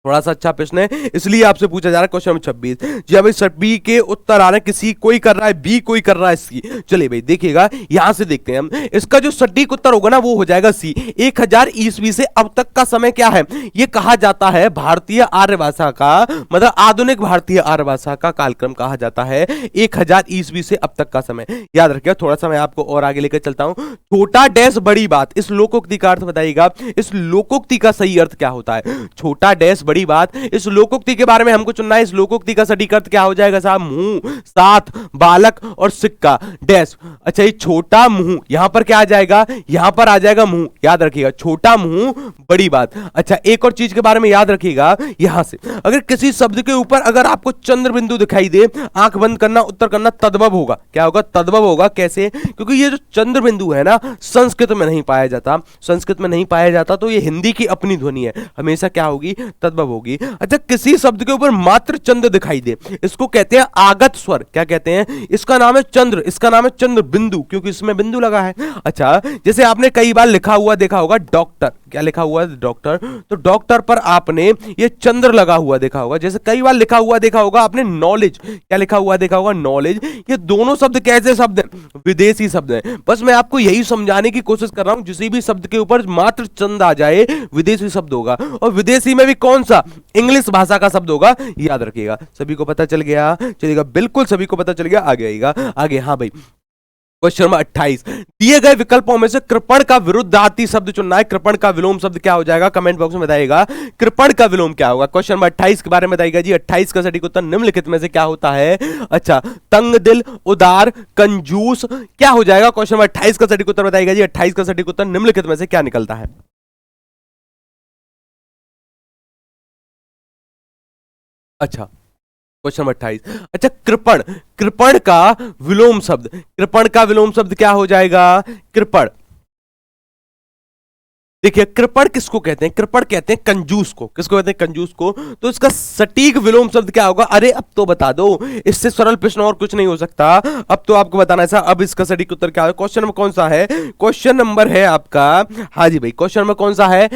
थोड़ा सा अच्छा प्रश्न है, इसलिए आपसे पूछा जा रहा है क्वेश्चन नंबर 26। जी भाई, सभी के उत्तर आ रहे हैं, किसी कोई कर रहा है बी, कोई कर रहा है सी। चलिए भाई देखिएगा, यहां से देखते हैं हम, इसका जो सटीक उत्तर होगा ना वो हो जाएगा सी। 1000 ईस्वी से अब तक का समय क्या है, ये कहा जाता है भारतीय आर्य भाषा का, मतलब आधुनिक भारतीय आर्य भाषा का कालक्रम कहा जाता है 1000 ईस्वी से अब तक का समय। याद रखिएगा, थोड़ा सा मैं आपको और आगे लेकर चलता हूं। छोटा डैश बड़ी बात, इस लोकोक्ति का अर्थ बताइएगा, इस लोकोक्ति का सही अर्थ क्या होता है। छोटा डैश बड़ी बात, इस लोकोक्ति के बारे में हमको चुनना है। इस लोकोक्ति का सटीक अर्थ क्या हो जाएगा साहब, मुंह, साथ, बालक और सिक्का डैश। अच्छा, ये छोटा मुंह, यहां पर क्या आ जाएगा, यहां पर आ जाएगा मुंह। याद रखिएगा, छोटा मुंह बड़ी बात। अच्छा, एक और चीज के बारे में याद रखिएगा, यहां से अगर किसी शब्द के ऊपर अगर आपको चंद्र बिंदु दिखाई दे, आंख बंद करना, उत्तर करना, तद्भव होगा। क्या होगा, तद्भव होगा। कैसे, क्योंकि ये जो चंद्र बिंदु है ना, संस्कृत में नहीं पाया जाता, संस्कृत में नहीं पाया जाता, तो ये हिंदी की अपनी ध्वनि है, हमेशा क्या होगी, तद्भव होगी। अच्छा, किसी शब्द के ऊपर मात्र चंद्र दिखाई दे, इसको कहते हैं आगत स्वर। क्या कहते हैं, इसका नाम है चंद्र, इसका नाम है चंद्र बिंदु, क्योंकि इसमें बिंदु लगा है। अच्छा, जैसे आपने कई बार लिखा हुआ देखा होगा डॉक्टर, क्या लिखा हुआ है, डॉक्टर, तो डॉक्टर पर आपने ये चंद्र लगा हुआ देखा होगा। जैसे कई बार लिखा हुआ देखा होगा आपने नॉलेज, क्या लिखा हुआ देखा होगा, नॉलेज। ये दोनों शब्द कैसे शब्द हैं, विदेशी शब्द हैं। बस मैं आपको यही समझाने की कोशिश कर रहा हूं, किसी भी शब्द के ऊपर मात्र चंद्र आ जाए विदेशी शब्द होगा, और विदेशी में भी कौन सा, इंग्लिश भाषा का शब्द होगा। याद रखिएगा, सभी को पता चल गया, चलिएगा, बिल्कुल सभी को पता चल गया। आगे आइएगा, आगे। हाँ भाई, क्वेश्चन नंबर 28, दिए गए विकल्पों में से कृपण का विरुद्धार्थी शब्द चुनना है। कृपण का विलोम शब्द क्या हो जाएगा, कमेंट बॉक्स में बताइएगा, कृपण का विलोम क्या होगा। क्वेश्चन नंबर 28 के बारे में बताइएगा जी। 28 का सटीक उत्तर निम्नलिखित में से क्या होता है। अच्छा, तंग दिल, उदार, कंजूस, क्या हो जाएगा। क्वेश्चन नंबर 28 का सटीक उत्तर बताइएगा जी। 28 का सटीक उत्तर निम्नलिखित में से क्या निकलता है। अच्छा, क्वेश्चन नंबर 28। अच्छा, कृपण, कृपण का विलोम शब्द, कृपण का विलोम शब्द क्या हो जाएगा, कृपण। देखिए, कृपण किसको कहते हैं, कृपण कहते हैं कंजूस को। किसको कहते हैं, कंजूस को। तो इसका सटीक विलोम शब्द क्या होगा। अरे अब तो बता दो, इससे सरल प्रश्न और कुछ नहीं हो सकता। अब तो आपको बताना है। अब इसका सटीक उत्तर क्या है। क्वेश्चन नंबर कौन सा है, क्वेश्चन नंबर है आपका, हाँ जी भाई, क्वेश्चन नंबर कौन सा है,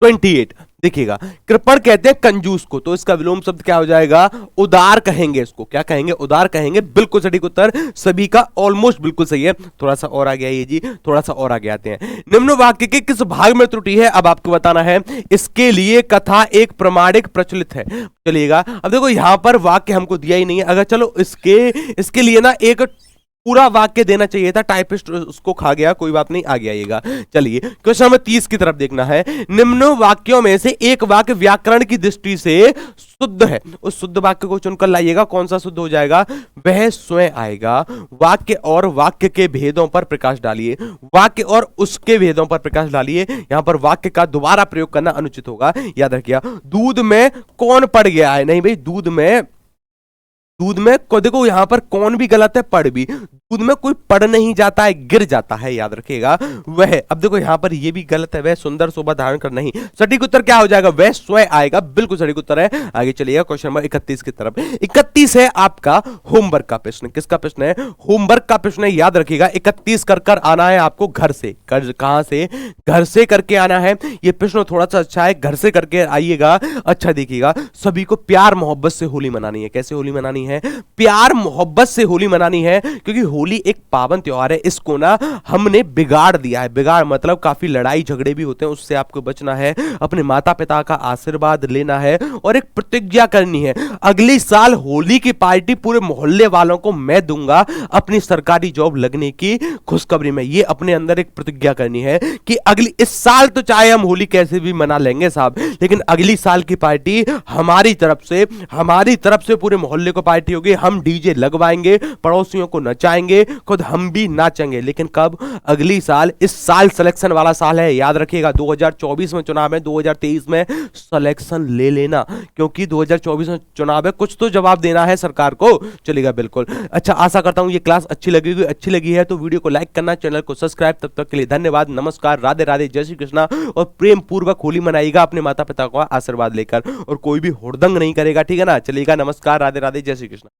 28। देखिएगा, कृपण कहते हैं कंजूस को, तो इसका विलोम शब्द क्या हो जाएगा, उदार कहेंगे इसको। क्या कहेंगे, उदार कहेंगे। बिल्कुल सटीक उत्तर सभी का ऑलमोस्ट बिल्कुल सही है। थोड़ा सा और आगे आइए जी, थोड़ा सा और आगे आते हैं। निम्न वाक्य के किस भाग में त्रुटि है, अब आपको बताना है। इसके लिए कथा एक प्रमाणिक प्रचलित है। चलिएगा, अब देखो यहां पर वाक्य हमको दिया ही नहीं है। अगर चलो इसके लिए ना एक पूरा वाक्य देना चाहिए था, टाइपिस्ट उसको खा गया, कोई बात नहीं, आगे आइएगा। चलिए, क्वेश्चन नंबर 30 की तरफ देखना है। निम्न वाक्यों में से एक वाक्य व्याकरण की दृष्टि से शुद्ध है, उस शुद्ध वाक्य को चुनकर लाइएगा। कौन सा शुद्ध हो जाएगा, वह स्वयं आएगा। वाक्य और वाक्य के भेदों पर प्रकाश डालिए, वाक्य और उसके भेदों पर प्रकाश डालिए। यहां पर वाक्य का दोबारा प्रयोग करना अनुचित होगा। याद रखिएगा, दूध में कौन पड़ गया है, नहीं भाई, दूध में देखो यहां पर कौन भी गलत है, पढ़ भी। दूध में कोई पड़ नहीं जाता है, गिर जाता है। याद रखिएगा, वह। अब देखो यहां पर ये भी गलत है, वह सुंदर शोभा धारण कर नहीं। सटीक उत्तर क्या हो जाएगा, वह स्वयं आएगा। बिल्कुल सटीक उत्तर है। आगे चलिएगा, क्वेश्चन नंबर 31 की तरफ। 31 है आपका होमवर्क का प्रश्न। किसका प्रश्न है, होमवर्क का प्रश्न है। याद रखिएगा, 31 कर आना है आपको घर से। कहां से, घर से करके आना है। ये प्रश्न थोड़ा सा अच्छा है, घर से करके आइएगा। अच्छा देखिएगा, सभी को प्यार मोहब्बत से होली मनानी है। कैसे होली मनानी है, प्यार मोहब्बत से होली मनानी है, क्योंकि होली एक पावन त्योहार है। इसको ना हमने बिगाड़ दिया है। बिगाड़ मतलब काफी लड़ाई झगड़े भी होते हैं, उससे आपको बचना है। अपने माता पिता का आशीर्वाद लेना है और एक प्रतिज्ञा करनी है। अगले साल होली की पार्टी पूरे मोहल्ले वालों को मैं दूंगा, अपनी सरकारी जॉब लगने की खुशखबरी में। ये अपने अंदर एक प्रतिज्ञा करनी है कि इस साल तो चाहे हम होली कैसे भी मना लेंगे साहब, लेकिन अगली साल की पार्टी हमारी तरफ से पूरे मोहल्ले को पार्टी होगी। हम डीजे लगवाएंगे, पड़ोसियों को नचाएंगे, खुद हम भी नाचेंगे। लेकिन कब, अगली साल। इस साल सिलेक्शन वाला साल है। याद रखिएगा, 2024 में चुनाव है, 2023 में सिलेक्शन ले लेना, क्योंकि 2024 में चुनाव है, कुछ तो जवाब देना है सरकार को। चलेगा, बिल्कुल। अच्छा, आशा करता हूं ये क्लास अच्छी लगी है तो वीडियो को लाइक करना, चैनल को सब्सक्राइब। तब तक के लिए धन्यवाद, नमस्कार, राधे राधे, जय श्री कृष्णा। और प्रेम पूर्वक होली मनाइएगा अपने माता पिता का आशीर्वाद लेकर, और कोई भी हुड़दंग नहीं करेगा, ठीक है ना। चलिएगा, नमस्कार, राधे राधे, जय श्री कृष्ण।